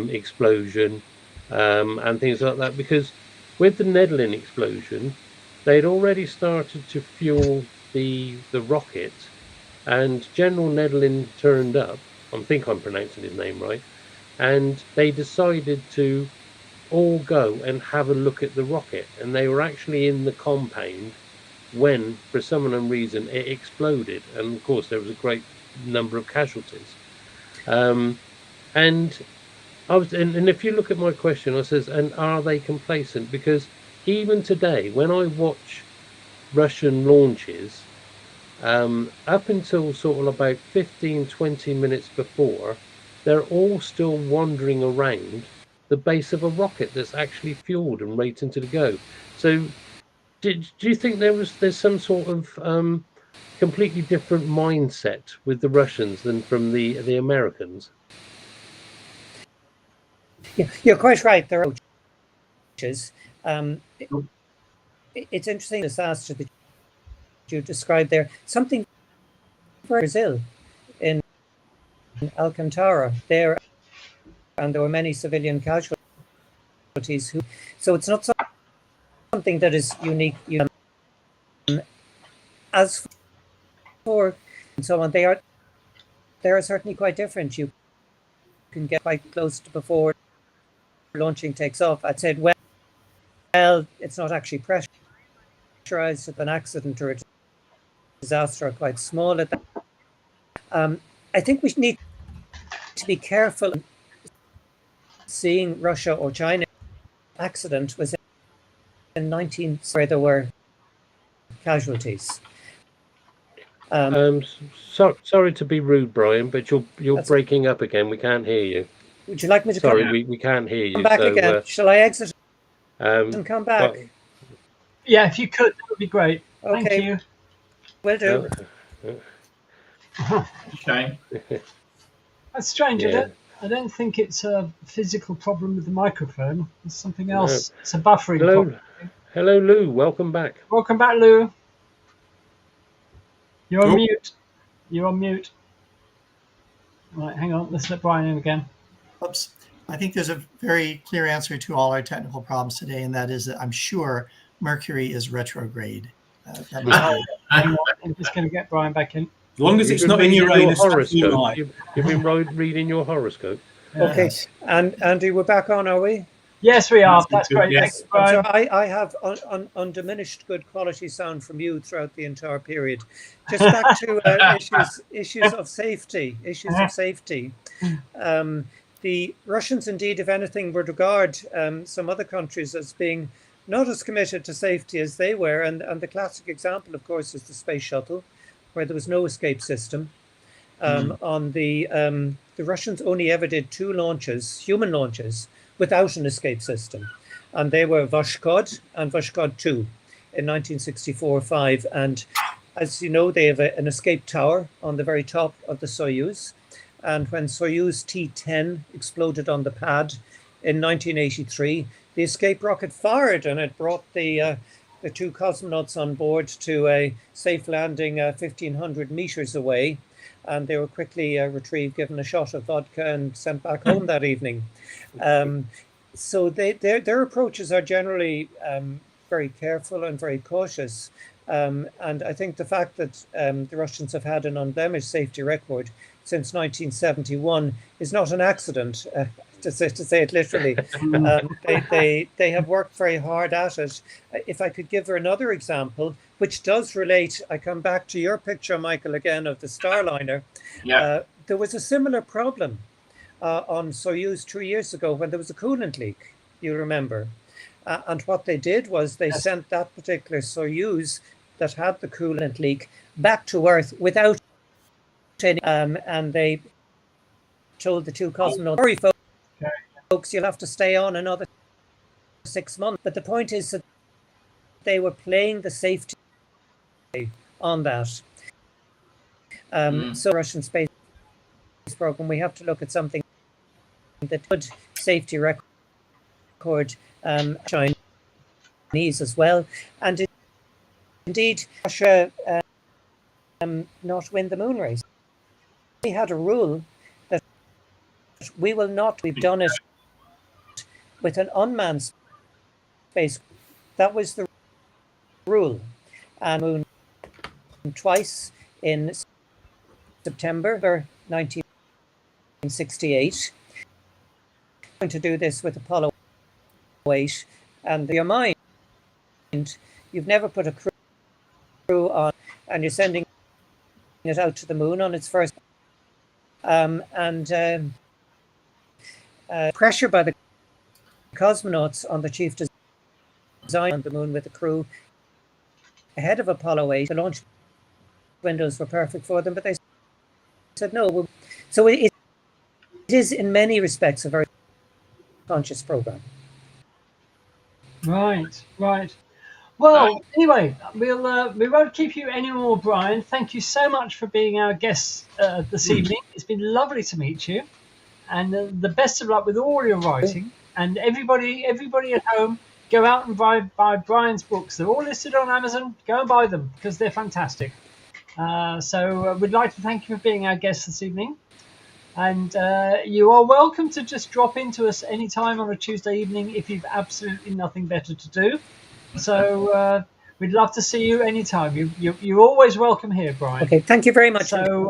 Speaker 3: explosion and things like that, because with the Nedelin explosion, they'd already started to fuel the rocket, and General Nedelin turned up. I think I'm pronouncing his name right, and they decided to all go and have a look at the rocket, and they were actually in the compound when, for some unknown reason, it exploded, and of course there was a great number of casualties. And if you look at my question, I says, and are they complacent? Because even today, when I watch Russian launches, up until sort of about 15-20 minutes before, they're all still wandering around the base of a rocket that's actually fueled and waiting to go. So do you think there's some sort of completely different mindset with the Russians than from the Americans?
Speaker 5: Yeah, you're quite right. There are it's interesting this answer that you described there, something for Brazil in Alcantara there, and there were many civilian casualties. So it's not something that is unique. As for and so on, they are certainly quite different. You can get quite close to before launching takes off. I'd said, well, it's not actually pressurized. If an accident or a disaster are quite small at that. I think we need to be careful. Seeing Russia or China accident was in 19 where there were casualties.
Speaker 3: Sorry to be rude, Brian, but you're breaking up again. We can't hear you.
Speaker 5: Would you like me to
Speaker 3: Sorry,
Speaker 5: come
Speaker 3: we can't hear you.
Speaker 5: Come back again. Shall I exit and come back?
Speaker 1: Yeah, if you could, that would be great.
Speaker 5: Okay.
Speaker 1: Thank you.
Speaker 5: Will do.
Speaker 6: Shame.
Speaker 1: That's strange. I don't think it's a physical problem with the microphone. It's something else. It's a buffering problem.
Speaker 3: Hello, Lou. Welcome back.
Speaker 1: Welcome back, Lou. You're on mute. You're on mute. Right, hang on. Let's let Brian in again.
Speaker 7: Oops. I think there's a very clear answer to all our technical problems today, and that is that I'm sure Mercury is retrograde.
Speaker 1: Hang on, I'm just going to get Brian back in.
Speaker 2: As long as it's not in Uranus,
Speaker 3: horoscope. You've been reading your horoscope.
Speaker 5: Okay. Yes. And Andy, we're back on, are we?
Speaker 1: Yes, we are. That's great.
Speaker 2: Yes.
Speaker 1: Brian.
Speaker 5: I have undiminished good quality sound from you throughout the entire period. Just back to issues of safety. The Russians, indeed, if anything, would regard some other countries as being not as committed to safety as they were. And the classic example, of course, is the space shuttle, where there was no escape system. On the Russians only ever did 2 launches, human launches, without an escape system. And they were Voskhod and Voskhod 2 in 1964-5. And as you know, they have an escape tower on the very top of the Soyuz. And when Soyuz T-10 exploded on the pad in 1983, the escape rocket fired, and it brought the 2 cosmonauts on board to a safe landing 1,500 meters away. And they were quickly retrieved, given a shot of vodka, and sent back home that evening. So their approaches are generally very careful and very cautious. And I think the fact that the Russians have had an unblemished safety record since 1971 is not an accident, to say it literally. They have worked very hard at it. If I could give her another example, which does relate, I come back to your picture, Michael, again, of the Starliner.
Speaker 6: Yeah.
Speaker 5: There was a similar problem on Soyuz 2 years ago when there was a coolant leak, you remember. And what they did was they sent that particular Soyuz that had the coolant leak back to Earth without any, and they told the 2 cosmonauts, sorry folks, you'll have to stay on another 6 months. But the point is that they were playing the safety on that. So Russian space program, we have to look at something that good safety record, Chinese as well, and indeed Russia not win the moon race. We had a rule that we will not. We've done it with an unmanned space. That was the rule. And moon twice in September 1968. Going to do this with Apollo 8, and your mind, you've never put a crew on, and you're sending it out to the moon on its first. Pressure by the cosmonauts on the chief design on the moon with the crew ahead of Apollo 8. The launch windows were perfect for them, but they said no. So it is in many respects a very conscious program.
Speaker 1: Right. Well, anyway, we won't keep you anymore, Brian. Thank you so much for being our guest this evening. It's been lovely to meet you, and the best of luck with all your writing. And everybody at home, go out and buy Brian's books. They're all listed on Amazon. Go and buy them because they're fantastic. So we'd like to thank you for being our guest this evening. And you are welcome to just drop into us anytime on a Tuesday evening if you've absolutely nothing better to do. So we'd love to see you anytime. You're always welcome here, Brian.
Speaker 5: Okay, thank you very much.
Speaker 1: So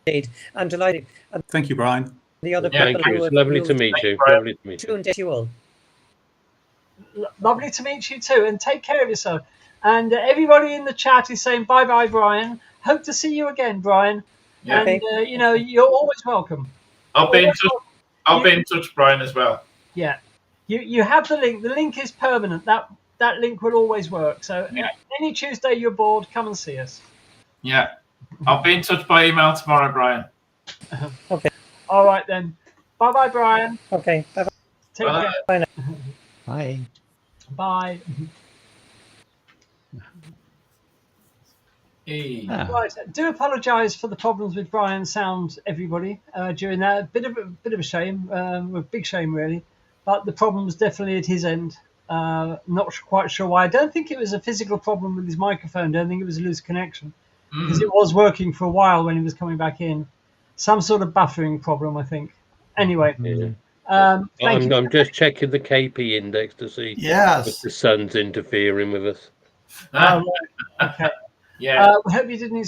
Speaker 5: indeed. I'm delighted. And
Speaker 2: Thank you, Brian.
Speaker 5: the other
Speaker 3: Thank
Speaker 5: people
Speaker 3: you.
Speaker 5: who
Speaker 3: It's
Speaker 5: have
Speaker 3: lovely to meet you.
Speaker 6: Brian.
Speaker 3: Lovely to meet you.
Speaker 5: tuned in, you all.
Speaker 1: lovely to meet you too, and take care of yourself. And everybody in the chat is saying bye-bye, Brian. Hope to see you again, Brian.
Speaker 6: Yeah.
Speaker 1: And you're always welcome.
Speaker 6: I'll be in touch. I'll be in touch, Brian, as well.
Speaker 1: Yeah, you have the link. The link is permanent. That link will always work. So
Speaker 6: Yeah.
Speaker 1: any Tuesday you're bored, come and see us.
Speaker 6: Yeah. I'll be in touch by email tomorrow, Brian.
Speaker 5: Okay.
Speaker 1: All right then. Bye-bye, Brian.
Speaker 5: Okay. Bye-bye.
Speaker 1: Take
Speaker 6: Bye.
Speaker 1: care.
Speaker 5: Bye now.
Speaker 4: Bye.
Speaker 1: Bye.
Speaker 6: Hey.
Speaker 4: Ah.
Speaker 1: Right. Do apologise for the problems with Brian's sound, everybody. During that, bit of a shame, a big shame really. But the problem was definitely at his end. Not quite sure why. I don't think it was a physical problem with his microphone. I don't think it was a loose connection because it was working for a while when he was coming back in. Some sort of buffering problem, I think. Anyway,
Speaker 3: Yeah.
Speaker 1: thank you.
Speaker 3: I'm just checking the KP index to see if
Speaker 7: Yes.
Speaker 3: the sun's interfering with us.
Speaker 6: Ah,
Speaker 1: Okay.
Speaker 6: yeah.
Speaker 1: We hope you didn't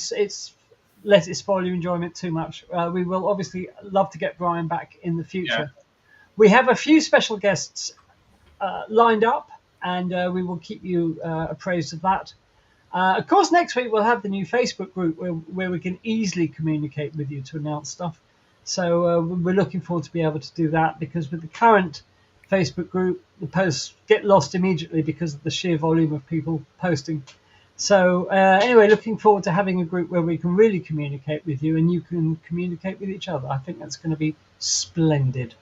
Speaker 1: let it spoil your enjoyment too much. We will obviously love to get Brian back in the future. We have a few special guests lined up, and we will keep you appraised of that. Of course, next week we'll have the new Facebook group where we can easily communicate with you to announce stuff. So we're looking forward to be able to do that, because with the current Facebook group, the posts get lost immediately because of the sheer volume of people posting. So anyway, looking forward to having a group where we can really communicate with you and you can communicate with each other. I think that's going to be splendid.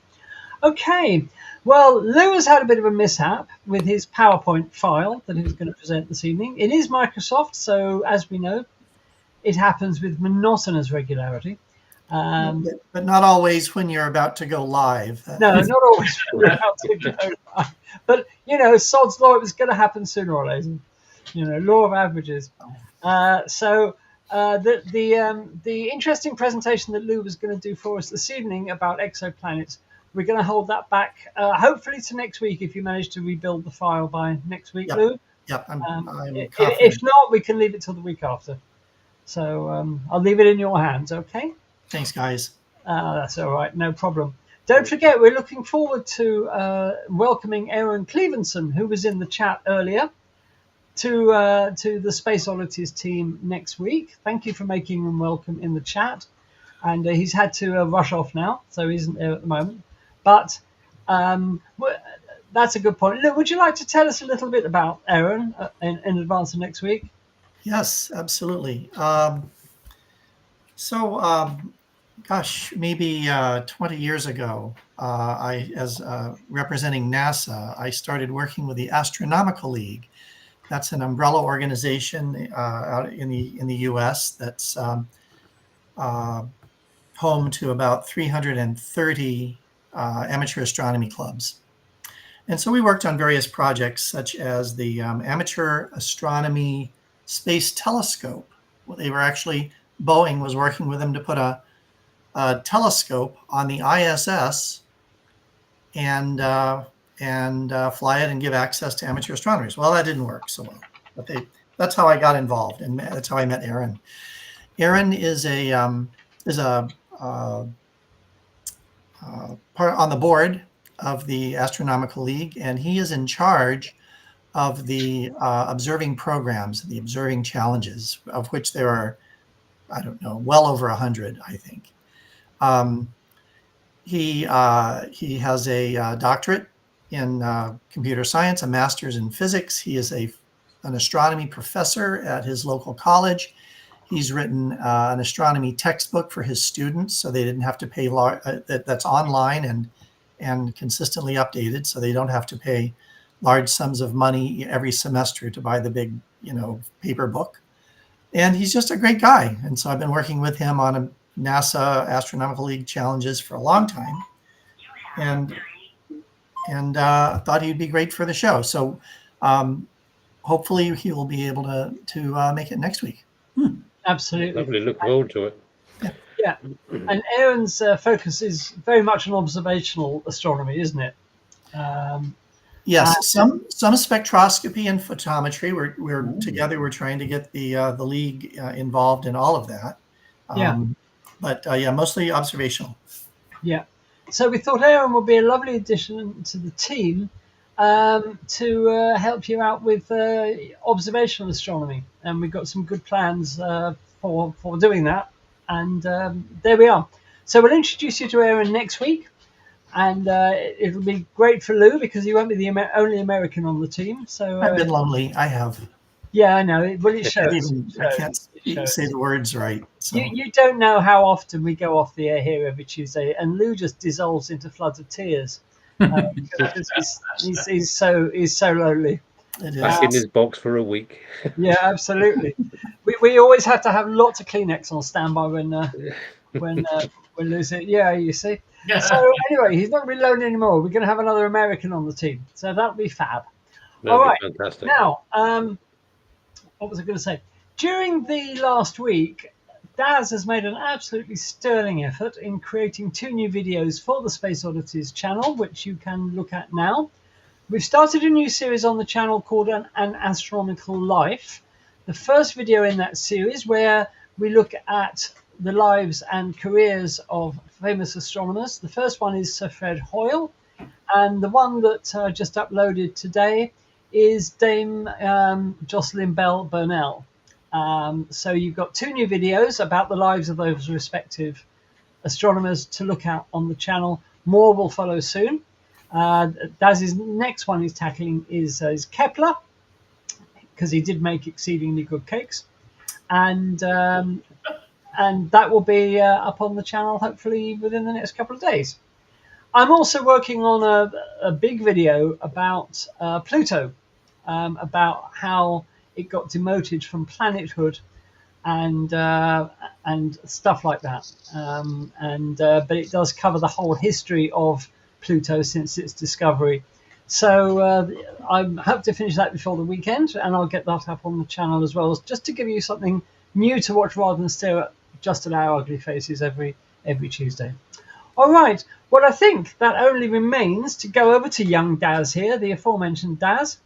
Speaker 1: Okay, well, Lou has had a bit of a mishap with his PowerPoint file that he was going to present this evening. It is Microsoft, so as we know, it happens with monotonous regularity.
Speaker 7: But not always when you're about to go live.
Speaker 1: No, not always. But, sod's law, it was going to happen sooner or later. Law of averages. So the interesting presentation that Lou was going to do for us this evening about exoplanets, we're going to hold that back, hopefully to next week if you manage to rebuild the file by next week,
Speaker 7: Yep.
Speaker 1: Lou.
Speaker 7: Yep, I'm confident.
Speaker 1: If not, we can leave it till the week after. So I'll leave it in your hands, okay?
Speaker 7: Thanks, guys.
Speaker 1: That's all right, no problem. Don't forget, we're looking forward to welcoming Aaron Clevenson, who was in the chat earlier, to the Space Oddities team next week. Thank you for making him welcome in the chat. And he's had to rush off now, so he isn't there at the moment. But that's a good point. Lou, would you like to tell us a little bit about Aaron in advance of next week?
Speaker 7: Yes, absolutely. Gosh, maybe 20 years ago, as representing NASA, I started working with the Astronomical League. That's an umbrella organization out in the U.S. that's home to about 330 amateur astronomy clubs. And so we worked on various projects such as the Amateur Astronomy Space Telescope. Well, Boeing was working with them to put a telescope on the ISS and fly it and give access to amateur astronomers. Well, that didn't work so well, but that's how I got involved, and that's how I met Aaron. Aaron is part on the board of the Astronomical League, and he is in charge of the observing programs, the observing challenges, of which there are, I don't know, well over 100, I think. He has a doctorate in computer science, a master's in physics. He is an astronomy professor at his local college. He's written an astronomy textbook for his students, so they didn't have to pay. That's online and consistently updated, so they don't have to pay large sums of money every semester to buy the big, paper book. And he's just a great guy. And so I've been working with him on NASA Astronomical League challenges for a long time. And and thought he'd be great for the show. So hopefully he will be able to make it next week.
Speaker 1: Absolutely.
Speaker 3: Lovely. Look forward to it.
Speaker 1: Yeah. And Aaron's focus is very much on observational astronomy, isn't it?
Speaker 7: Yes, some spectroscopy and photometry. We're together. We're trying to get the league involved in all of that. But yeah, mostly observational.
Speaker 1: Yeah. So we thought Aaron would be a lovely addition to the team to help you out with observational astronomy, and we've got some good plans for doing that. And there we are. So we'll introduce you to Aaron next week, and it'll be great for Lou because he won't be the only American on the team. So
Speaker 7: I've been lonely. I have.
Speaker 1: Yeah, I know. Well, it shows.
Speaker 7: I can't say the words right. So.
Speaker 1: You don't know how often we go off the air here every Tuesday, and Lou just dissolves into floods of tears. He's so lonely.
Speaker 3: Back in his box for a week.
Speaker 1: Yeah, absolutely. We always have to have lots of Kleenex on standby when Lou's here. Yeah, you see. Yeah. So anyway, he's not really lonely anymore. We're going to have another American on the team, so that'll be fab. All right.
Speaker 3: Fantastic.
Speaker 1: Now, what was I going to say? During the last week, Daz has made an absolutely sterling effort in creating 2 new videos for the Space Oddities channel, which you can look at now. We've started a new series on the channel called An Astronomical Life. The first video in that series, where we look at the lives and careers of famous astronomers. The first one is Sir Fred Hoyle, and the one that I just uploaded today is Dame Jocelyn Bell Burnell. So you've got 2 new videos about the lives of those respective astronomers to look at on the channel. More will follow soon. Daz's next one he's tackling is Kepler, because he did make exceedingly good cakes, and that will be up on the channel hopefully within the next couple of days. I'm also working on a big video about Pluto, about how it got demoted from planethood and stuff like that. But it does cover the whole history of Pluto since its discovery. So I hope to finish that before the weekend, and I'll get that up on the channel as well, just to give you something new to watch rather than stare just at our ugly faces every Tuesday. All right. Well, I think that only remains to go over to young Daz here, the aforementioned Daz.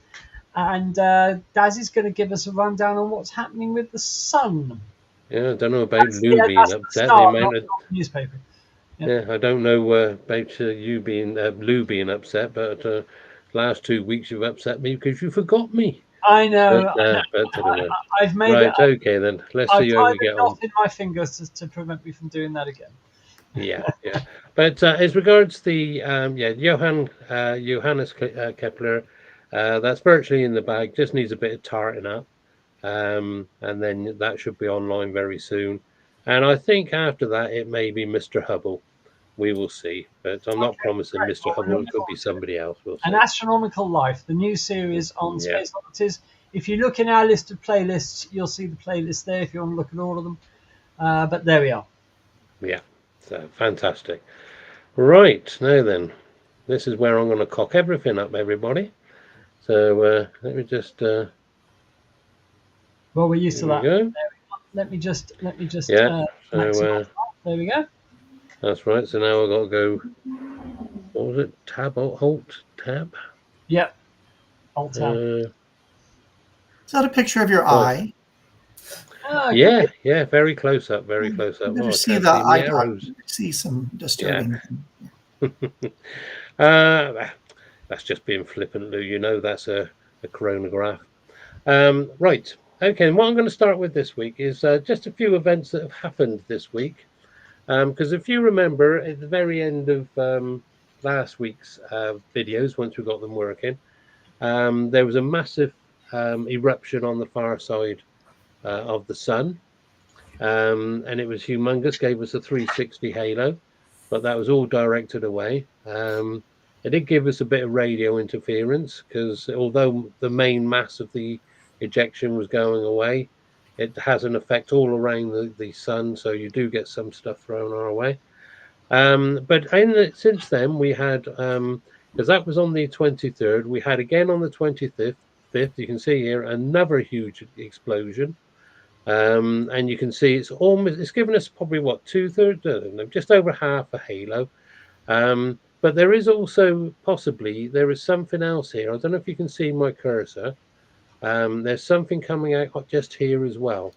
Speaker 1: And Daz is going to give us a rundown on what's happening with the sun.
Speaker 3: Yeah, I don't know about Lou being upset.
Speaker 1: Start, not newspaper.
Speaker 3: Yeah, I don't know about you being Lou being upset, but last 2 weeks you've upset me because you forgot me.
Speaker 1: I know. I've made
Speaker 3: right.
Speaker 1: it.
Speaker 3: Okay, then let's see how we get on.
Speaker 1: in my fingers to prevent me from doing that again.
Speaker 3: Yeah. But as regards the Johannes Kepler, that's virtually in the bag. Just needs a bit of tarting up, and then that should be online very soon. And I think after that it may be Mr. Hubble. We will see, but I'm not promising Mr. Hubble. It could be somebody else. We'll see.
Speaker 1: An Astronomical Life, the new series on Space Oddities. If you look in our list of playlists, you'll see the playlist there if you want to look at all of them. But there we are.
Speaker 3: Yeah, so fantastic. Right, now then, this is where I'm going to cock everything up, everybody. So let me just.
Speaker 1: Well, we're used to that.
Speaker 3: Go.
Speaker 1: Let me just.
Speaker 3: Yeah. So
Speaker 1: there we go.
Speaker 3: That's right. So now I've got to go. What was it? Tab, Alt, Tab.
Speaker 1: Yep. Alt Tab.
Speaker 7: Is that a picture of your eye?
Speaker 3: Oh, yeah. Very close up. Very close up.
Speaker 7: You see the eye. See some disturbing.
Speaker 3: Yeah. That's just being flippant, Lou. You know that's a chronograph. Right. Okay. And what I'm going to start with this week is just a few events that have happened this week. Because if you remember, at the very end of last week's videos, once we got them working, there was a massive eruption on the far side of the sun, and it was humongous, gave us a 360 halo, but that was all directed away. It did give us a bit of radio interference, because although the main mass of the ejection was going away, it has an effect all around the sun, so you do get some stuff thrown our way. But since then, we had because that was on the 23rd. We had again on the 25th. You can see here another huge explosion. And you can see it's given us probably what, 2/3, just over half a halo. But there is also there is something else here. I don't know if you can see my cursor. There's something coming out just here as well,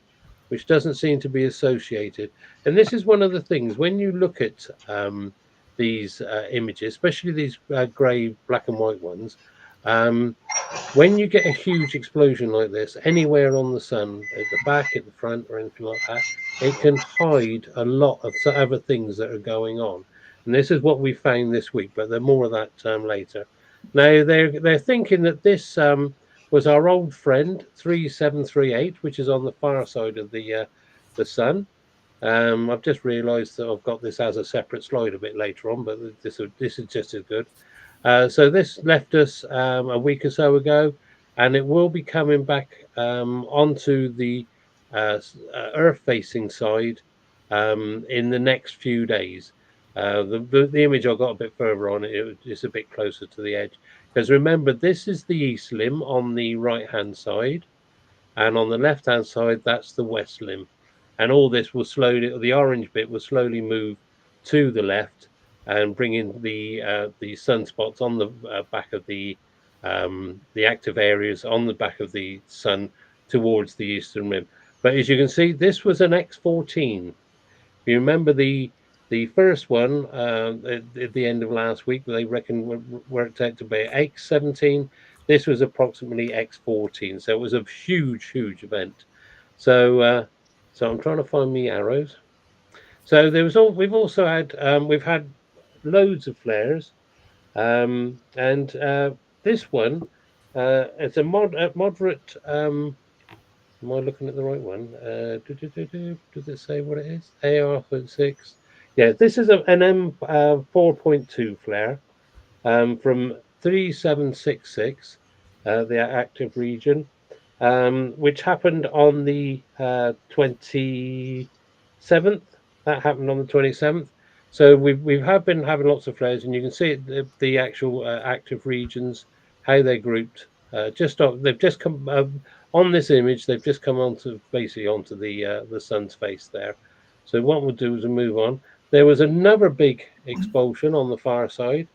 Speaker 3: which doesn't seem to be associated. And this is one of the things when you look at these images, especially these grey, black and white ones. When you get a huge explosion like this anywhere on the sun, at the back, at the front, or anything like that, it can hide a lot of other things that are going on. And this is what we found this week, but there's more of that later. Now they're thinking that this was our old friend 3738, which is on the far side of the sun. I've just realised that I've got this as a separate slide a bit later on, but this is just as good. So this left us a week or so ago, and it will be coming back onto the Earth-facing side in the next few days. The image I got a bit further on, it's a bit closer to the edge. Because remember, this is the east limb on the right-hand side, and on the left-hand side, that's the west limb. And all this will slowly, the orange bit will slowly move to the left, and bringing the sunspots on the back of the active areas on the back of the sun towards the eastern rim. But as you can see, this was an X14. If you remember the first one at the end of last week, they reckon worked out to be X17. This was approximately X14, so it was a huge event. So so I'm trying to find me arrows. So we've also had we've had loads of flares, and this one it's a moderate. Am I looking at the right one? Does it say what it is? AR36. Yeah, this is an M4.2 flare from 3766, the active region, which happened on the 27th. That happened on the 27th. So we've been having lots of flares, and you can see the actual active regions, how they're grouped. They've just come on this image. They've just come onto the sun's face there. So what we'll do is we'll move on. There was another big expulsion on the far side.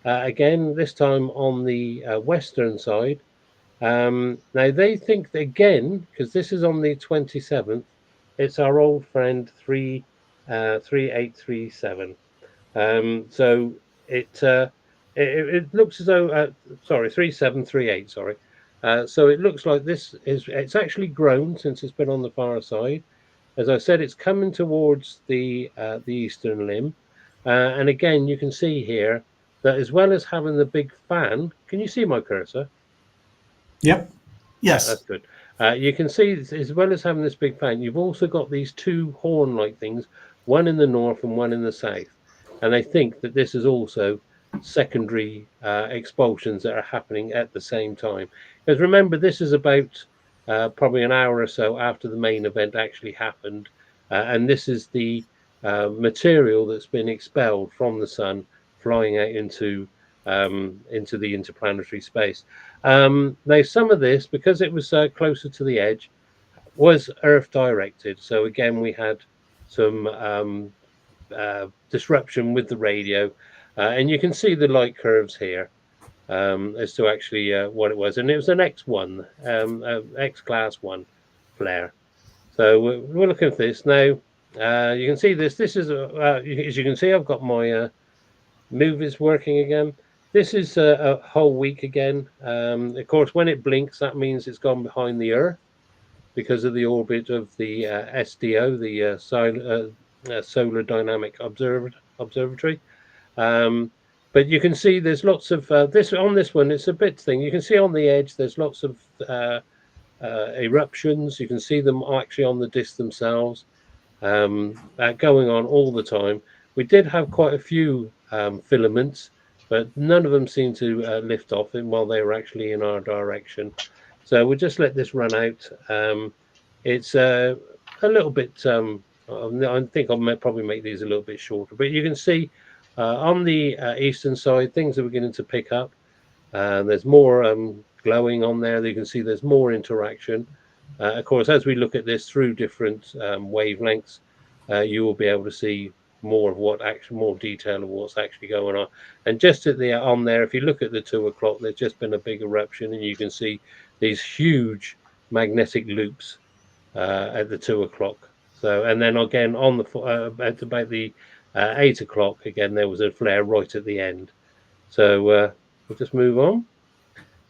Speaker 3: Again, this time on the western side. Now they think that, again, because this is on the 27th, it's our old friend 3837. So it looks as though 3738. Sorry. So it looks like it's actually grown since it's been on the far side. As I said, it's coming towards the eastern limb, and again you can see here that as well as having the big fan, can you see my cursor?
Speaker 7: Yep. Yes.
Speaker 3: That's good. You can see as well as having this big fan, you've also got these two horn-like things, one in the north and one in the south. And they think that this is also secondary expulsions that are happening at the same time. Because remember, this is about probably an hour or so after the main event actually happened. And this is the material that's been expelled from the sun, flying out into the interplanetary space. Now, some of this, because it was closer to the edge, was Earth directed. So again, we had some disruption with the radio, and you can see the light curves here as to actually what it was. And it was an X1, X-class 1 flare. So we're looking at this now. You can see this. This is, as you can see, I've got my movies working again. This is a whole week again. Of course, when it blinks, that means it's gone behind the Earth because of the orbit of the SDO, the Solar Dynamic Observatory. But you can see there's lots of this on this one. It's a bit thing. You can see on the edge there's lots of eruptions. You can see them actually on the disk themselves, going on all the time. We did have quite a few filaments, but none of them seemed to lift off while they were actually in our direction. So we'll just let this run out. It's a little bit, I think I might probably make these a little bit shorter, but you can see On the eastern side, things are beginning to pick up. There's more glowing on there. You can see there's more interaction. Of course, as we look at this through different wavelengths, you will be able to see more of more detail of what's actually going on. And just at the on there, if you look at the 2 o'clock, there's just been a big eruption, and you can see these huge magnetic loops at the 2 o'clock. So, and then again on the at about the 8 o'clock, again there was a flare right at the end. So we'll just move on.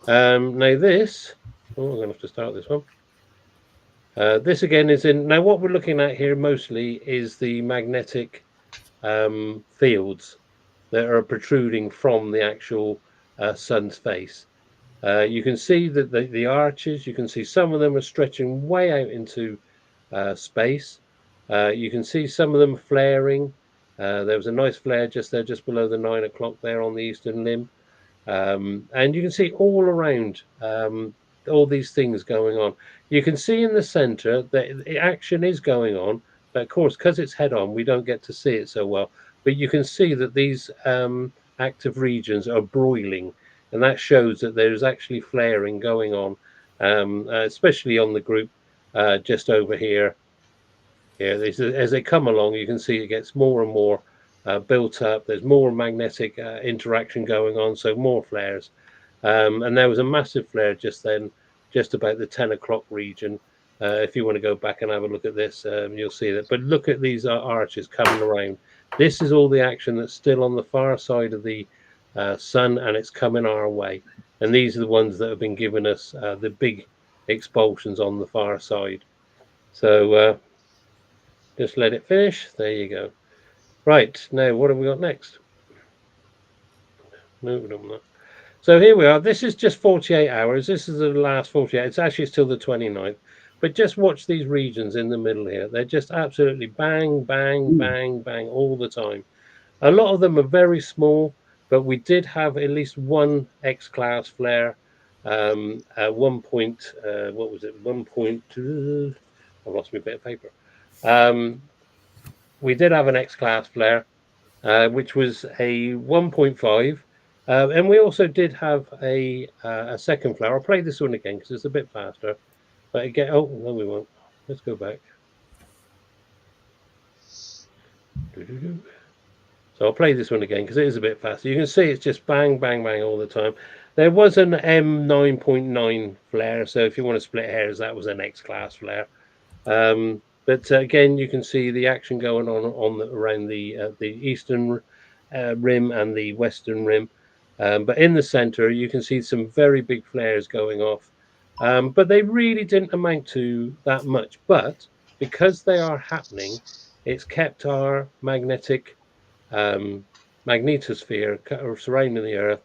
Speaker 3: Now this, I'm going to have to start this one. This again is in, now what we're looking at here mostly is the magnetic fields that are protruding from the actual sun's face. You can see that the arches, you can see some of them are stretching way out into space. You can see some of them flaring. There was a nice flare just there, just below the 9 o'clock there on the eastern limb. And you can see all around all these things going on. You can see in the center that the action is going on, but of course, because it's head on, we don't get to see it so well. But you can see that these active regions are broiling, and that shows that there's actually flaring going on, especially on the group just over here. Here, as they come along, you can see it gets more and more built up. There's more magnetic interaction going on, so more flares. And there was a massive flare just then, just about the 10 o'clock region. If you want to go back and have a look at this, you'll see that. But look at these arches coming around. This is all the action that's still on the far side of the sun, and it's coming our way. And these are the ones that have been giving us the big expulsions on the far side. So just let it finish. There you go. Right, now what have we got next? Moving on. So here we are. This is just 48 hours. This is the last 48. It's actually still the 29th. But just watch these regions in the middle here. They're just absolutely bang, bang, bang, bang all the time. A lot of them are very small, but we did have at least one X-class flare. At one point, what was it? 1.2. I've lost my bit of paper. We did have an X-class flare, which was a 1.5. And we also did have a second flare. I'll play this one again because it's a bit faster. But again, oh, no, we won't. Let's go back. So I'll play this one again because it is a bit faster. You can see it's just bang, bang, bang all the time. There was an M9.9 flare. So if you want to split hairs, that was an X-class flare. But again, you can see the action going on around the eastern rim and the western rim. But in the center, you can see some very big flares going off. But they really didn't amount to that much. But because they are happening, it's kept our magnetic magnetosphere surrounding the Earth,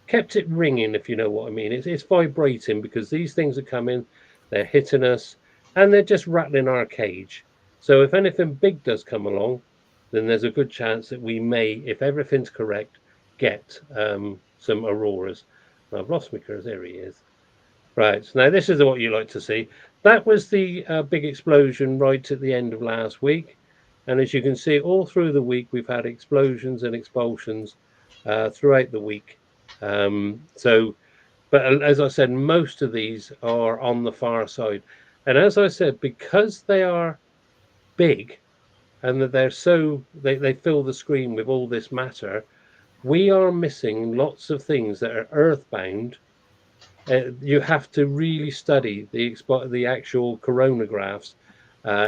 Speaker 3: kept it ringing, if you know what I mean. It's vibrating because these things are coming, they're hitting us, and they're just rattling our cage. So if anything big does come along, then there's a good chance that we may, if everything's correct, get some auroras. I've lost my cursor. There he is. Right, so now this is what you like to see. That was the big explosion right at the end of last week. And as you can see, all through the week, we've had explosions and expulsions throughout the week. But as I said, most of these are on the far side. And as I said, because they are big and that they're so, they fill the screen with all this matter, we are missing lots of things that are earthbound. You have to really study the actual coronagraphs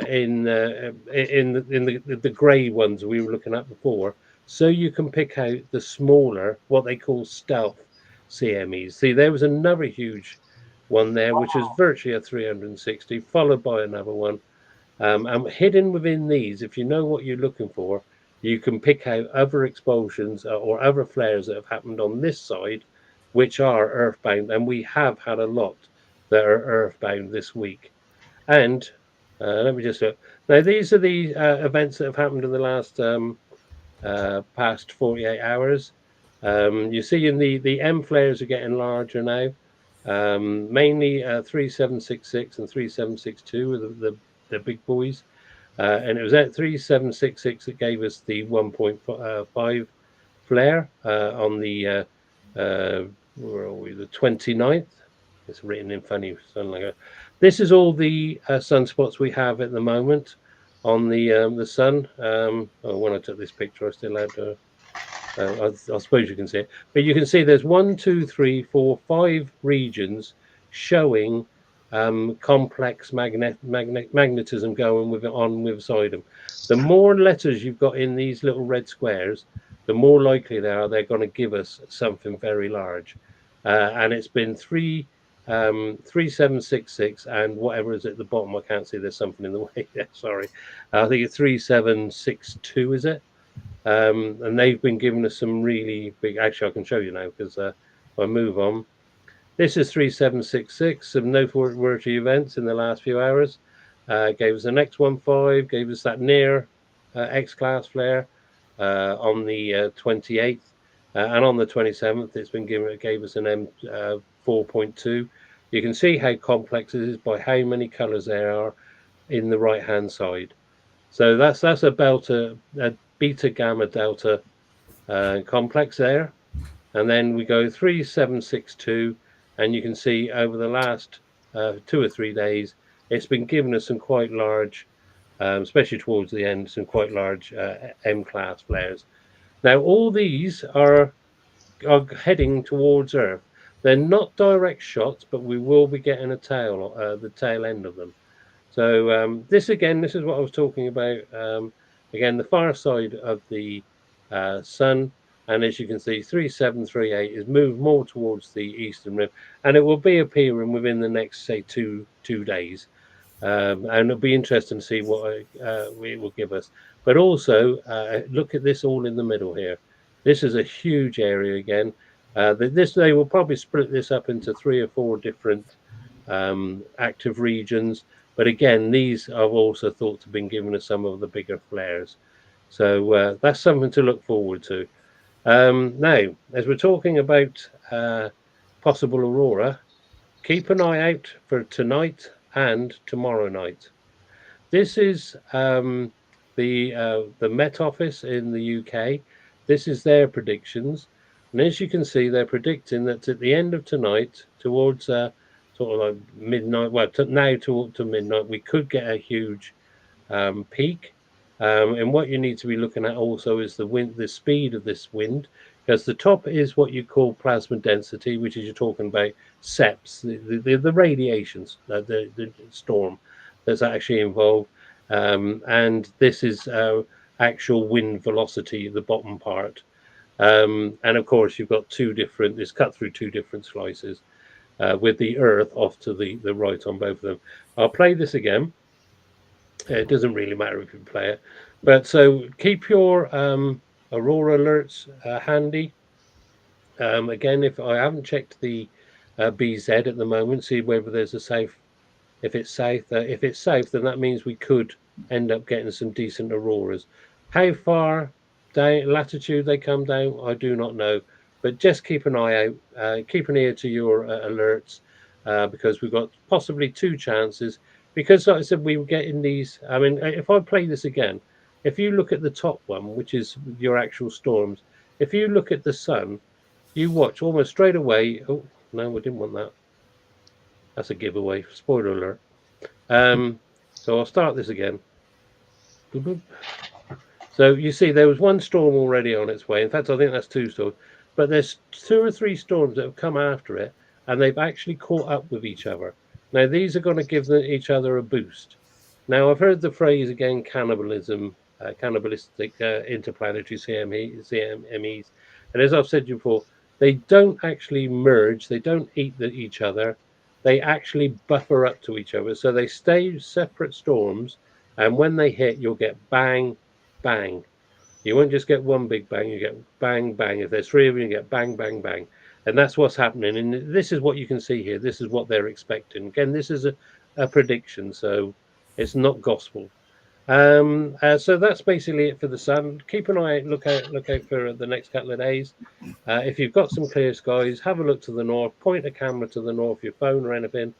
Speaker 3: in the grey ones we were looking at before, so you can pick out the smaller, what they call stealth CMEs. See, there was another huge one there, which is virtually a 360, followed by another one. And hidden within these, if you know what you're looking for, you can pick out other expulsions or other flares that have happened on this side, which are earthbound, and we have had a lot that are earthbound this week. And let me just look. Now, these are the events that have happened in the last past 48 hours. You see in the M flares are getting larger now. Mainly 3766 and 3762 are the big boys. And it was at 3766 that gave us the 1.5 flare on the where are we? The 29th. It's written in funny something like that. This is all the sunspots we have at the moment on the sun. When I took this picture, I still had. I suppose you can see it, but you can see there's 1, 2, 3, 4, 5 regions showing complex magnetism going with side them. The more letters you've got in these little red squares, the more likely they're going to give us something very large. And it's been 3766 and whatever is at the bottom. I can't see. There's something in the way there. Sorry, I think it's 3762. Is it? And they've been giving us some really big. Actually, I can show you now because if I move on. This is 3766, some noteworthy events in the last few hours. Gave us the next 1.5, gave us that near X-class flare on the 28th, and on the 27th, it's been given. It gave us an M4.2. You can see how complex it is by how many colours there are in the right-hand side. So that's a beta gamma delta complex there, and then we go 3762. And you can see over the last 2 or 3 days, it's been giving us some quite large, especially towards the end, some quite large M-class flares. Now, all these are heading towards Earth. They're not direct shots, but we will be getting the tail end of them. So this is what I was talking about. Again, the far side of the sun. And as you can see, 3738 is moved more towards the eastern rim, and it will be appearing within the next, say, two days. And it'll be interesting to see what it will give us. But also, look at this all in the middle here. This is a huge area again. They will probably split this up into 3 or 4 different active regions. But again, these are also thought to have been giving us some of the bigger flares. So that's something to look forward to. Now, as we're talking about possible aurora, keep an eye out for tonight and tomorrow night. This is the Met Office in the UK. This is their predictions, and as you can see, they're predicting that at the end of tonight, towards sort of like midnight, well, now to midnight, we could get a huge peak. And what you need to be looking at also is the wind, the speed of this wind, because the top is what you call plasma density, which is you're talking about SEPs, the radiations, the storm that's actually involved. And this is actual wind velocity, the bottom part. And of course, you've got it's cut through 2 different slices with the Earth off to the right on both of them. I'll play this again. It doesn't really matter if you play it, but so keep your aurora alerts handy. Again, if I haven't checked the BZ at the moment, see whether there's a south. If it's south, then that means we could end up getting some decent auroras. How far down latitude they come down, I do not know, but just keep an eye out, keep an ear to your alerts, because we've got possibly 2 chances. Because, like I said, we were getting these. I mean, if I play this again, if you look at the top one, which is your actual storms, if you look at the sun, you watch almost straight away. Oh, no, we didn't want that. That's a giveaway. Spoiler alert. So I'll start this again. Boop, boop. So you see, there was 1 storm already on its way. In fact, I think that's 2 storms. But there's 2 or 3 storms that have come after it, and they've actually caught up with each other. Now, these are going to give each other a boost. Now, I've heard the phrase again, cannibalistic interplanetary CMEs. And as I've said before, they don't actually merge. They don't eat each other. They actually buffer up to each other. So they stay separate storms. And when they hit, you'll get bang, bang. You won't just get 1 big bang. You get bang, bang. If there's 3 of you, you get bang, bang, bang. And that's what's happening. And this is what you can see here. This is what they're expecting. Again, this is a prediction, so it's not gospel. So that's basically it for the sun. Keep an eye out, look out for the next couple of days. If you've got some clear skies, have a look to the north, point a camera to the north, your phone or anything,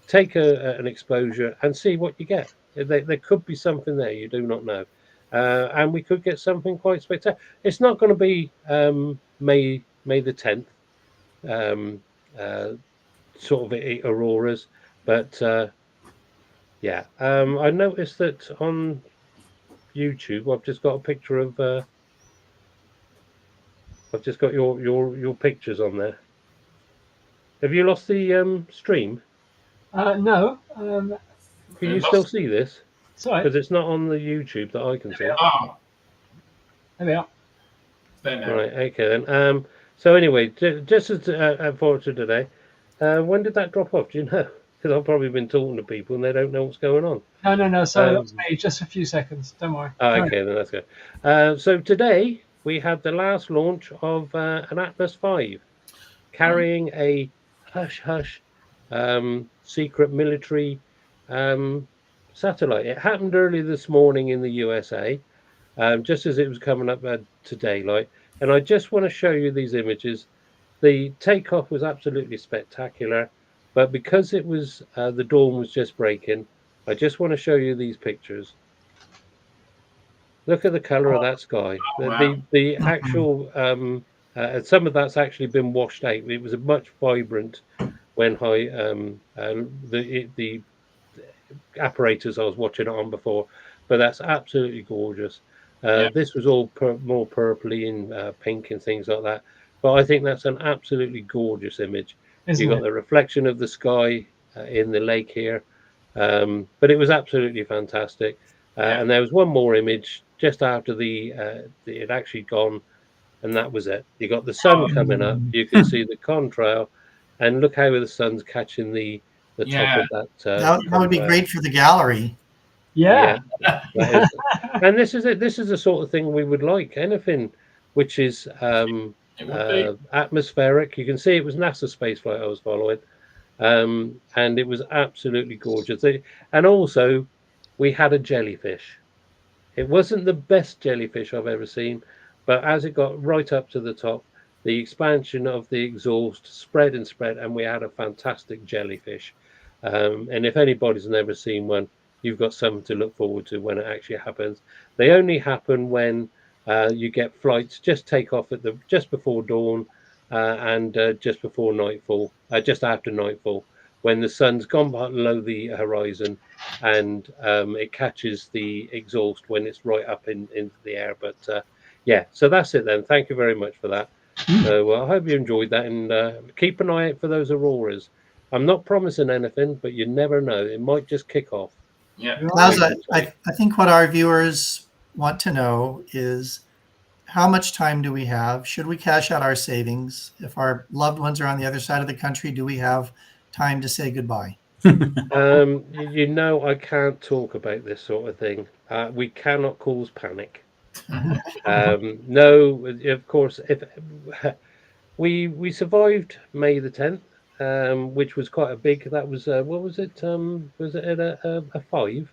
Speaker 3: take an exposure and see what you get. There could be something there, you do not know. and we could get something quite spectacular. It's not going to be May the 10th, sort of auroras, but yeah. I noticed that on YouTube, I've just got a picture of. I've just got your pictures on there. Have you lost the stream?
Speaker 1: No.
Speaker 3: Can you still see this?
Speaker 1: Sorry.
Speaker 3: Because it's not on the YouTube that I can see.
Speaker 6: Ah,
Speaker 1: There we are.
Speaker 6: there now.
Speaker 3: Right. Okay then. So anyway, just as for today, when did that drop off? Do you know? Because I've probably been talking to people and they don't know what's going on.
Speaker 1: No. Sorry, that was me. Just a few seconds. Don't worry.
Speaker 3: Oh, okay, then that's good. So today we had the last launch of an Atlas V, carrying a hush secret military satellite. It happened early this morning in the USA, just as it was coming up to daylight. And I just want to show you these images. The takeoff was absolutely spectacular, but because it was the dawn was just breaking, I just want to show you these pictures. Look at the color of that sky.
Speaker 6: Wow.
Speaker 3: The actual some of that's actually been washed out. It was a much vibrant when the apparatus I was watching it on before, but that's absolutely gorgeous. This was all more purpley and pink and things like that, but I think that's an absolutely gorgeous image. You got the reflection of the sky in the lake here, but it was absolutely fantastic. And there was one more image just after it had actually gone, and that was it. You got the sun coming up. You can see the contrail, and look how the sun's catching the top of that.
Speaker 7: That would be great for the gallery.
Speaker 1: Yeah.
Speaker 3: That is, and this is it. This is the sort of thing we would like. Anything which is atmospheric. You can see it was NASA Spaceflight I was following, and it was absolutely gorgeous. And also, we had a jellyfish. It wasn't the best jellyfish I've ever seen, but as it got right up to the top, the expansion of the exhaust spread and spread, and we had a fantastic jellyfish. And if anybody's never seen one, you've got something to look forward to when it actually happens. They only happen when you get flights just take off at just before dawn and just before nightfall, just after nightfall, when the sun's gone below the horizon, and it catches the exhaust when it's right up into the air. But yeah, so that's it then. Thank you very much for that. So I hope you enjoyed that, and keep an eye out for those auroras. I'm not promising anything, but you never know. It might just kick off.
Speaker 6: Yeah.
Speaker 7: I think what our viewers want to know is, how much time do we have? Should we cash out our savings? If our loved ones are on the other side of the country, do we have time to say goodbye?
Speaker 3: You know, I can't talk about this sort of thing. We cannot cause panic. No, of course, if we survived May the 10th, which was quite a big. That was what was it? Was it a 5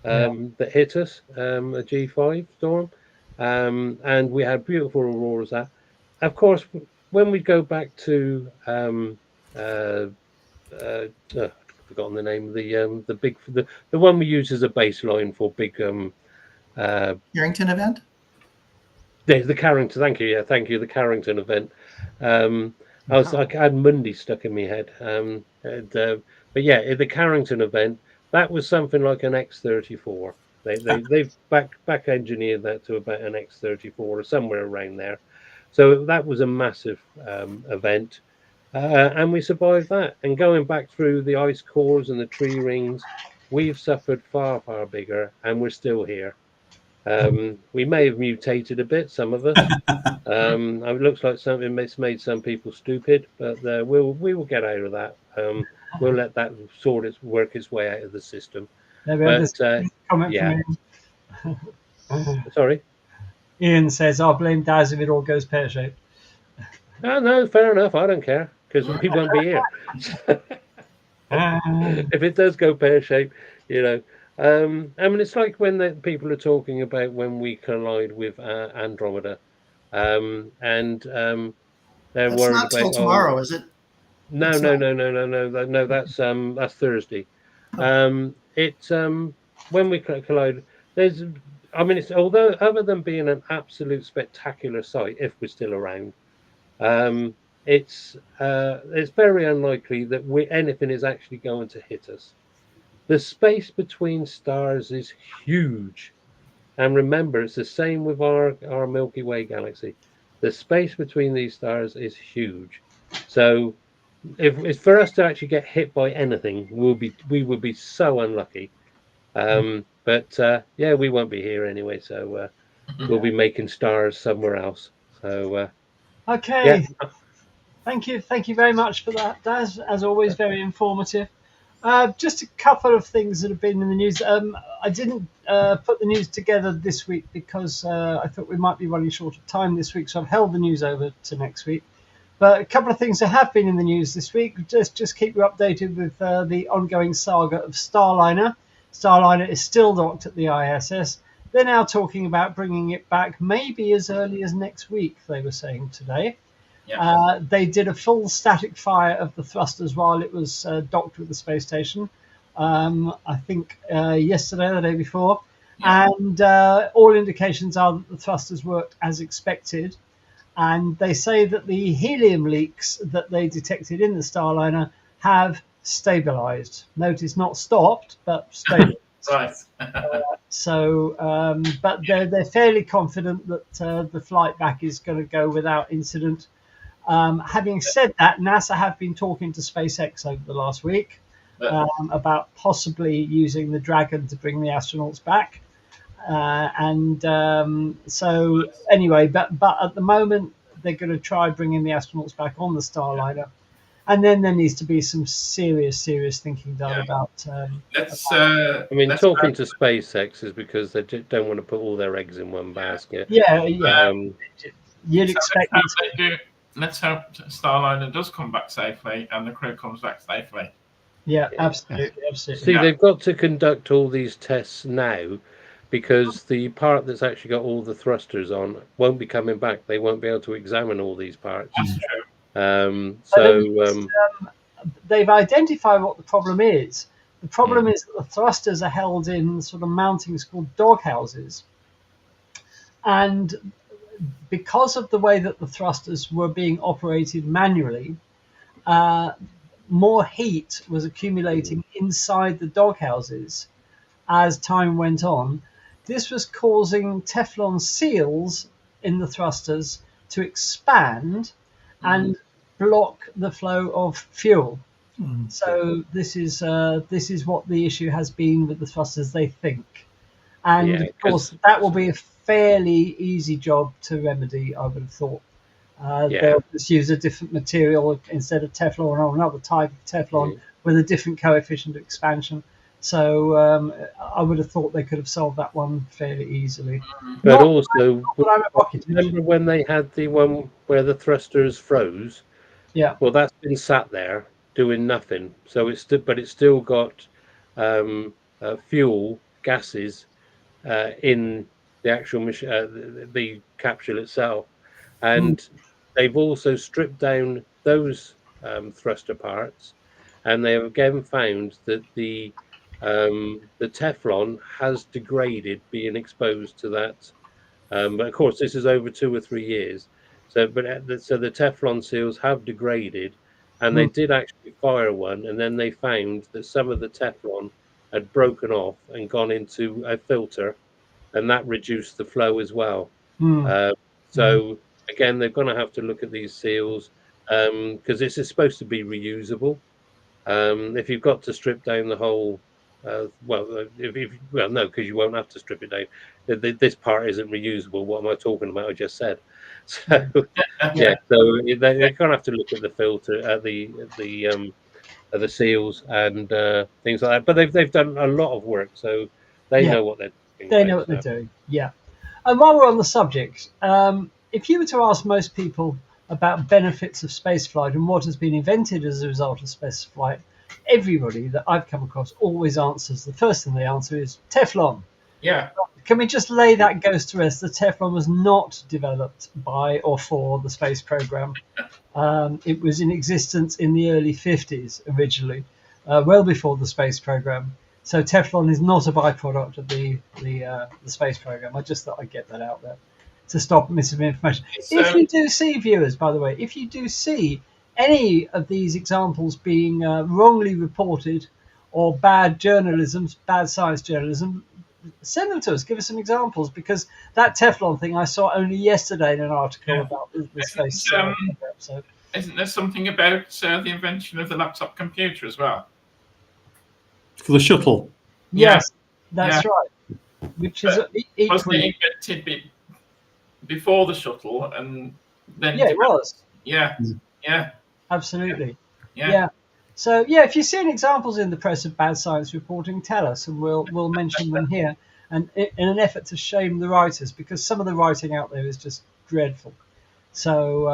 Speaker 3: that hit us? A G5 storm, and we had beautiful auroras. Of course, when we go back to I've forgotten the name of the one we use as a baseline for big
Speaker 7: Carrington event?
Speaker 3: The Carrington, thank you. Yeah, thank you. The Carrington event. I had Monday stuck in my head. But yeah, the Carrington event, that was something like an X-34. They've back engineered that to about an X-34 or somewhere around there. So that was a massive event. And we survived that. And going back through the ice cores and the tree rings, we've suffered far, far bigger, and we're still here. We may have mutated a bit, some of us. It looks like something that's made some people stupid, but we will get out of that. We'll let that work its way out of the system.
Speaker 1: But,
Speaker 3: yeah. Sorry.
Speaker 1: Ian says, "I'll blame Daz if it all goes pear-shaped."
Speaker 3: Oh, no, fair enough. I don't care, because we won't be here. If it does go pear-shaped, you know. I mean, it's like when people are talking about when we collide with Andromeda, and they're
Speaker 7: That's
Speaker 3: worried
Speaker 7: not
Speaker 3: about
Speaker 7: till tomorrow, is it?
Speaker 3: No, that's Thursday. It's when we collide. I mean, it's although other than being an absolute spectacular sight, if we're still around, it's very unlikely that anything is actually going to hit us. The space between stars is huge, and remember, it's the same with our Milky Way galaxy. The space between these stars is huge, so if it's for us to actually get hit by anything, we would be so unlucky. But yeah, we won't be here anyway, so we'll be making stars somewhere else. So
Speaker 1: Okay.
Speaker 3: yeah.
Speaker 1: Thank you very much for that, Daz. As always, very informative. Just a couple of things that have been in the news. I didn't put the news together this week because I thought we might be running short of time this week, so I've held the news over to next week. But a couple of things that have been in the news this week, just keep you updated with the ongoing saga of Starliner. Starliner is still docked at the ISS. They're now talking about bringing it back maybe as early as next week, they were saying today. Yeah. They did a full static fire of the thrusters while it was docked with the space station, I think yesterday or the day before. Yeah. And all indications are that the thrusters worked as expected. And they say that the helium leaks that they detected in the Starliner have stabilized. Notice not stopped, but stabilized.
Speaker 6: Right.
Speaker 1: But they're fairly confident that the flight back is going to go without incident. Having said that, NASA have been talking to SpaceX over the last week about possibly using the Dragon to bring the astronauts back. So anyway, but at the moment they're going to try bringing the astronauts back on the Starliner, and then there needs to be some serious thinking done about.
Speaker 3: I mean, talking to SpaceX is because they don't want to put all their eggs in one basket.
Speaker 1: Yeah. You'd expect.
Speaker 6: Let's hope Starliner does come back safely and the crew comes back safely.
Speaker 1: Yeah, absolutely.
Speaker 3: See, they've got to conduct all these tests now, because the part that's actually got all the thrusters on won't be coming back. They won't be able to examine all these parts.
Speaker 6: That's true.
Speaker 1: They've identified what the problem is. The problem is that the thrusters are held in sort of mountings called doghouses. And because of the way that the thrusters were being operated manually, more heat was accumulating inside the doghouses as time went on. This was causing Teflon seals in the thrusters to expand and block the flow of fuel. So this is what the issue has been with the thrusters, they think. And of course, that will be a fairly easy job to remedy, I would have thought. They'll just use a different material instead of Teflon, or another type of Teflon with a different coefficient of expansion. So I would have thought they could have solved that one fairly easily.
Speaker 3: But remember when they had the one where the thrusters froze? Yeah. Well, that's been sat there doing nothing. So it's still got fuel gases in the actual the capsule itself, and they've also stripped down those thruster parts, and they have again found that the Teflon has degraded being exposed to that. But of course, this is over 2 or 3 years. So the Teflon seals have degraded, and they did actually fire one, and then they found that some of the Teflon had broken off and gone into a filter, and that reduced the flow as well. So again, they're going to have to look at these seals because this is supposed to be reusable. If you've got to strip down the whole, no, because you won't have to strip it down. This part isn't reusable. What am I talking about? I just said. So so they're going to have to look at the filter, at the seals and things like that. But they've done a lot of work, so they know what they're doing.
Speaker 1: They know what they're doing. Yeah. And while we're on the subject, if you were to ask most people about benefits of spaceflight and what has been invented as a result of spaceflight, everybody that I've come across always answers, the first thing they answer is Teflon.
Speaker 6: Yeah.
Speaker 1: Can we just lay that ghost to rest? The Teflon was not developed by or for the space program. It was in existence in the early 50s originally, well before the space program. So Teflon is not a byproduct of the space program. I just thought I'd get that out there to stop misinformation. If you do see, viewers, by the way, if you do see any of these examples being wrongly reported or bad journalism, bad science journalism, send them to us. Give us some examples, because that Teflon thing I saw only yesterday in an article about the space program. So,
Speaker 6: isn't there something about the invention of the laptop computer as well?
Speaker 2: For the shuttle.
Speaker 1: Yes, that's right. Which is equally...
Speaker 6: Wasn't it invented before the shuttle, and then...
Speaker 1: Yeah, it was.
Speaker 6: Yeah, yeah.
Speaker 1: Absolutely.
Speaker 6: Yeah.
Speaker 1: So, if you see any examples in the press of bad science reporting, tell us, and we'll mention them here, and in an effort to shame the writers, because some of the writing out there is just dreadful. So,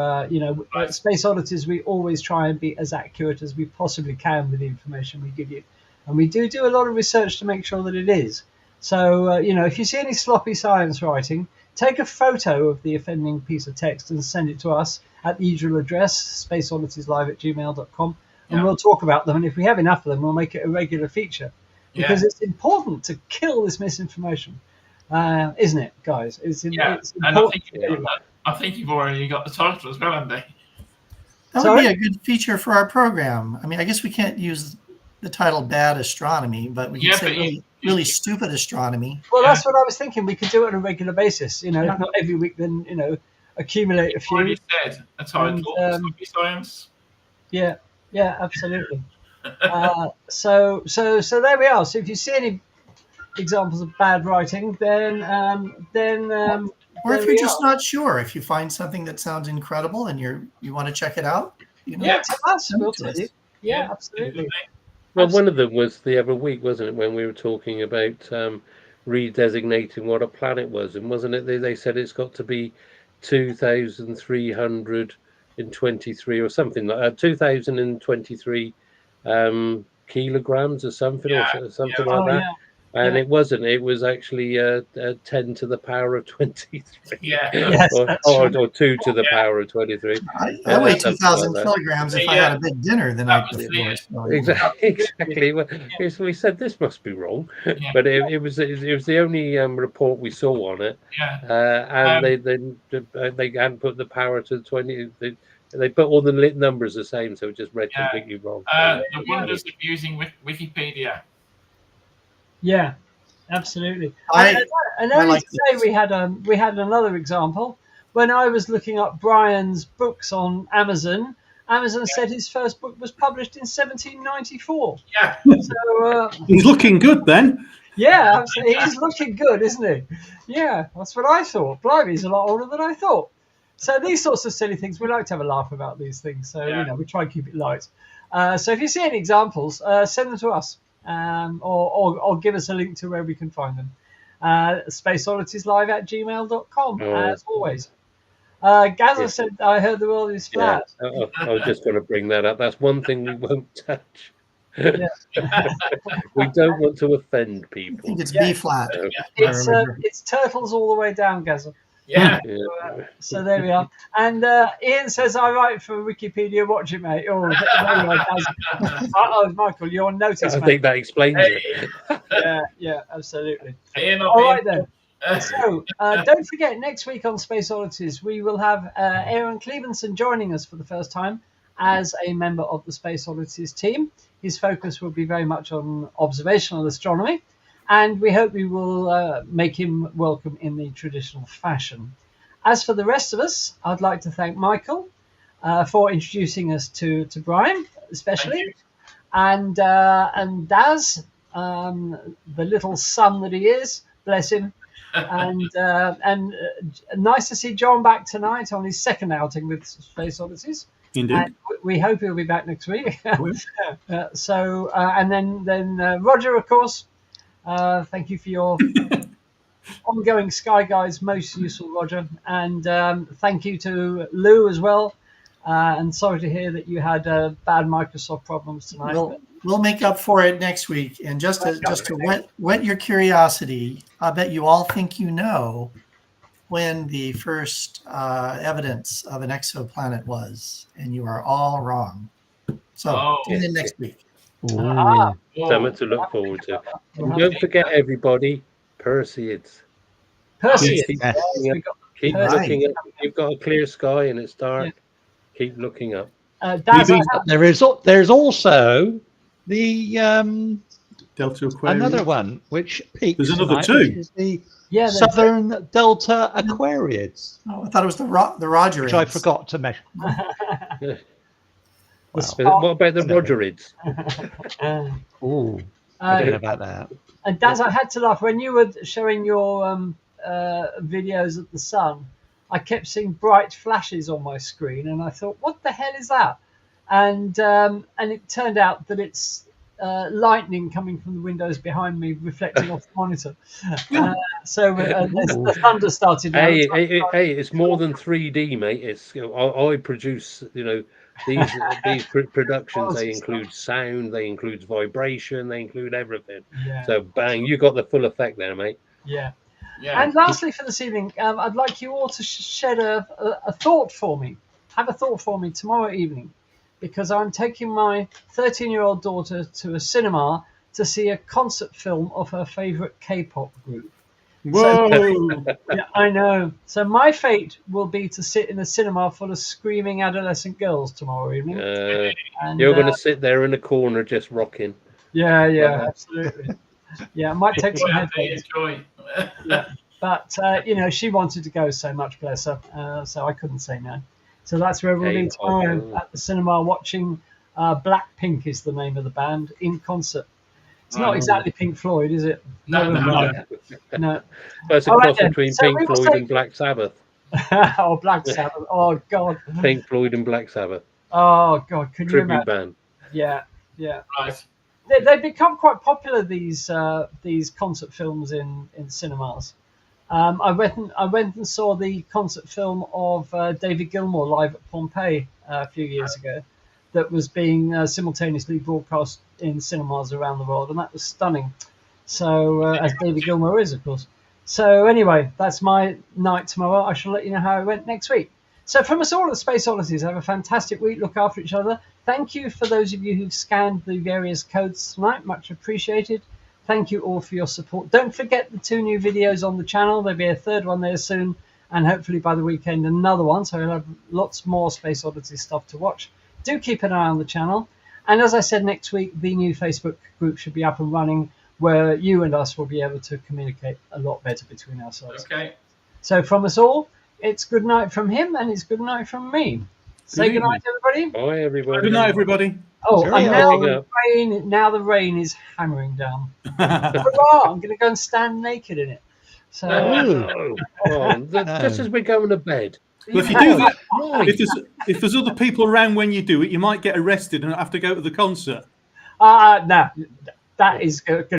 Speaker 1: at Space Oddities, we always try and be as accurate as we possibly can with the information we give you. And we do a lot of research to make sure that it is. So, if you see any sloppy science writing, take a photo of the offending piece of text and send it to us at the usual address, spaceodditieslive@gmail.com, and we'll talk about them. And if we have enough of them, we'll make it a regular feature, because it's important to kill this misinformation, isn't it, guys? It's important.
Speaker 6: And I think you've already got the title as well, Andy.
Speaker 7: That would be a good feature for our program. I mean, I guess we can't use the title "Bad Astronomy," but we can say really stupid astronomy.
Speaker 1: Well, that's what I was thinking. We could do it on a regular basis. If not every week, then accumulate a few.
Speaker 6: Already said a title, sloppy science.
Speaker 1: Yeah, absolutely. So there we are. So if you see any examples of bad writing, then
Speaker 7: or if you're just not sure, if you find something that sounds incredible and you want to check it out,
Speaker 1: tell us. We'll tell you. Yeah, absolutely.
Speaker 3: Well, one of them was the other week, wasn't it, when we were talking about redesignating what a planet was, and wasn't it? They said it's got to be 2,323 or something like that, 2,023 kilograms or something, like that.
Speaker 1: Yeah.
Speaker 3: And it wasn't. It was actually 10 to the power of 23. Or 2 to the power of 23.
Speaker 7: I weigh 2,000 kilograms if I had a big dinner the night before.
Speaker 3: Exactly. Well, we said this must be wrong, but it was the only report we saw on it. And they hadn't put the power to 20. They put all the numbers the same, so it just read completely wrong.
Speaker 6: The wonders of using Wikipedia.
Speaker 1: Yeah, absolutely. And only today we had another example. When I was looking up Brian's books on Amazon, Amazon said his first book was published in 1794.
Speaker 6: Yeah.
Speaker 1: So
Speaker 2: he's looking good then.
Speaker 1: Yeah, absolutely. He's looking good, isn't he? Yeah, that's what I thought. Blimey, he's a lot older than I thought. So these sorts of silly things, we like to have a laugh about these things. So we try and keep it light. So if you see any examples, send them to us. Or give us a link to where we can find them. spaceodditieslive@gmail.com, as always. Gazza said, I heard the world is flat.
Speaker 3: I was just going to bring that up. That's one thing we won't touch. We don't want to offend people.
Speaker 7: I think it's B flat.
Speaker 1: It's turtles all the way down, Gazza. So there we are. And Ian says, I write for Wikipedia. Watch it, mate. Oh, Michael, you're on notice, mate.
Speaker 3: I think that explains it.
Speaker 1: Yeah, absolutely.
Speaker 6: Ian,
Speaker 1: all right, then. So don't forget, next week on Space Oddities, we will have Aaron Clevenson joining us for the first time as a member of the Space Oddities team. His focus will be very much on observational astronomy. And we hope we will make him welcome in the traditional fashion. As for the rest of us, I'd like to thank Michael for introducing us to Brian, especially, and Daz, the little son that he is, bless him, and nice to see John back tonight on his second outing with Space Oddities.
Speaker 2: Indeed.
Speaker 1: And we hope he'll be back next week. And then Roger, of course. Thank you for your ongoing Sky Guys, most useful, Roger. And thank you to Lou as well. And sorry to hear that you had bad Microsoft problems tonight.
Speaker 7: We'll make up for it next week. And just to whet your curiosity, I bet you all think you know when the first evidence of an exoplanet was, and you are all wrong. So tune in next week.
Speaker 1: Ah,
Speaker 3: Something to look forward to.
Speaker 1: we'll
Speaker 3: And
Speaker 1: have
Speaker 3: don't
Speaker 1: to-
Speaker 3: forget, everybody, Perseids.
Speaker 1: Perseus.
Speaker 3: Keep
Speaker 4: Yes.
Speaker 1: Yes, we got
Speaker 3: Keep
Speaker 1: Perseus.
Speaker 3: looking up. You've got a clear sky and it's dark.
Speaker 1: Yeah.
Speaker 3: Keep looking up.
Speaker 1: Daz, I
Speaker 2: Maybe-
Speaker 1: have-
Speaker 4: There's also the
Speaker 2: Delta Aquarius.
Speaker 4: another one which peaks
Speaker 2: There's another
Speaker 4: tonight,
Speaker 2: two.
Speaker 4: which is the
Speaker 1: yeah, there's-
Speaker 4: Southern Delta Aquariids,
Speaker 7: Oh, I thought it was the Roger.
Speaker 4: which I forgot to mention.
Speaker 3: What about the Rogerids?
Speaker 4: Ooh, I don't know
Speaker 1: uh,
Speaker 4: about that.
Speaker 1: and Daz, I had to laugh when you were showing your videos of the sun. I kept seeing bright flashes on my screen, and I thought, "What the hell is that?" And it turned out that it's lightning coming from the windows behind me, reflecting off the monitor. So the thunder started. Now.
Speaker 3: Hey, it's more than 3D, mate. It's I produce, these productions. They include sound, they include vibration, they include everything.
Speaker 1: Yeah.
Speaker 3: So bang, you got the full effect there, mate.
Speaker 1: Yeah.
Speaker 6: Yeah.
Speaker 1: And lastly, for this evening, I'd like you all to shed a thought for me. Have a thought for me tomorrow evening, because I'm taking my 13-year-old daughter to a cinema to see a concert film of her favourite K-pop group.
Speaker 2: Whoa!
Speaker 1: Yeah, I know. So my fate will be to sit in a cinema full of screaming adolescent girls tomorrow evening. And,
Speaker 3: You're going to sit there in a corner just rocking.
Speaker 1: Yeah,
Speaker 3: Uh-huh.
Speaker 1: absolutely. Yeah, I might take some headphones.
Speaker 6: Enjoy.
Speaker 1: Yeah. But she wanted to go so much, bless her. So I couldn't say no. So that's where we'll be tomorrow at the cinema watching Blackpink is the name of the band in concert. It's not exactly Pink Floyd, is it?
Speaker 6: No.
Speaker 1: No.
Speaker 3: That's a
Speaker 1: All right
Speaker 3: cross
Speaker 1: then.
Speaker 3: between
Speaker 1: So
Speaker 3: Pink
Speaker 1: we will
Speaker 3: Floyd
Speaker 1: say-
Speaker 3: and Black Sabbath.
Speaker 1: Oh, Black Sabbath. Oh, God.
Speaker 3: Pink Floyd and Black Sabbath.
Speaker 1: Oh, God. Can you
Speaker 3: Tribute
Speaker 1: imagine?
Speaker 3: band.
Speaker 1: Yeah.
Speaker 6: Right.
Speaker 1: They've become quite popular, these concert films in cinemas. I went and saw the concert film of David Gilmour live at Pompeii a few years ago, that was being simultaneously broadcast in cinemas around the world, and that was stunning. So as David Gilmour is, of course. So anyway, that's my night tomorrow. I shall let you know how it went next week. So from us all at Space Oddities, have a fantastic week. Look after each other. Thank you for those of you who've scanned the various codes tonight. Much appreciated. Thank you all for your support. Don't forget the 2 new videos on the channel. There'll be a 3rd one there soon, and hopefully by the weekend another one. So we'll have lots more Space Oddities stuff to watch. Do keep an eye on the channel. And as I said, next week the new Facebook group should be up and running, where you and us will be able to communicate a lot better between ourselves.
Speaker 6: Okay.
Speaker 1: So from us all, it's good night from him, and it's good night from me. Say good night, everybody.
Speaker 3: Bye, everybody.
Speaker 2: Good night, everybody.
Speaker 1: Oh,
Speaker 4: Cheerio.
Speaker 1: and now the rain is hammering down. Hurrah, I'm going to go and stand naked in it. So
Speaker 3: Oh, just as we're going to bed.
Speaker 2: Well, if you do that,
Speaker 3: Why?
Speaker 2: if there's other people around when you do it, you might get arrested and have to go to the concert.
Speaker 1: no, that is good.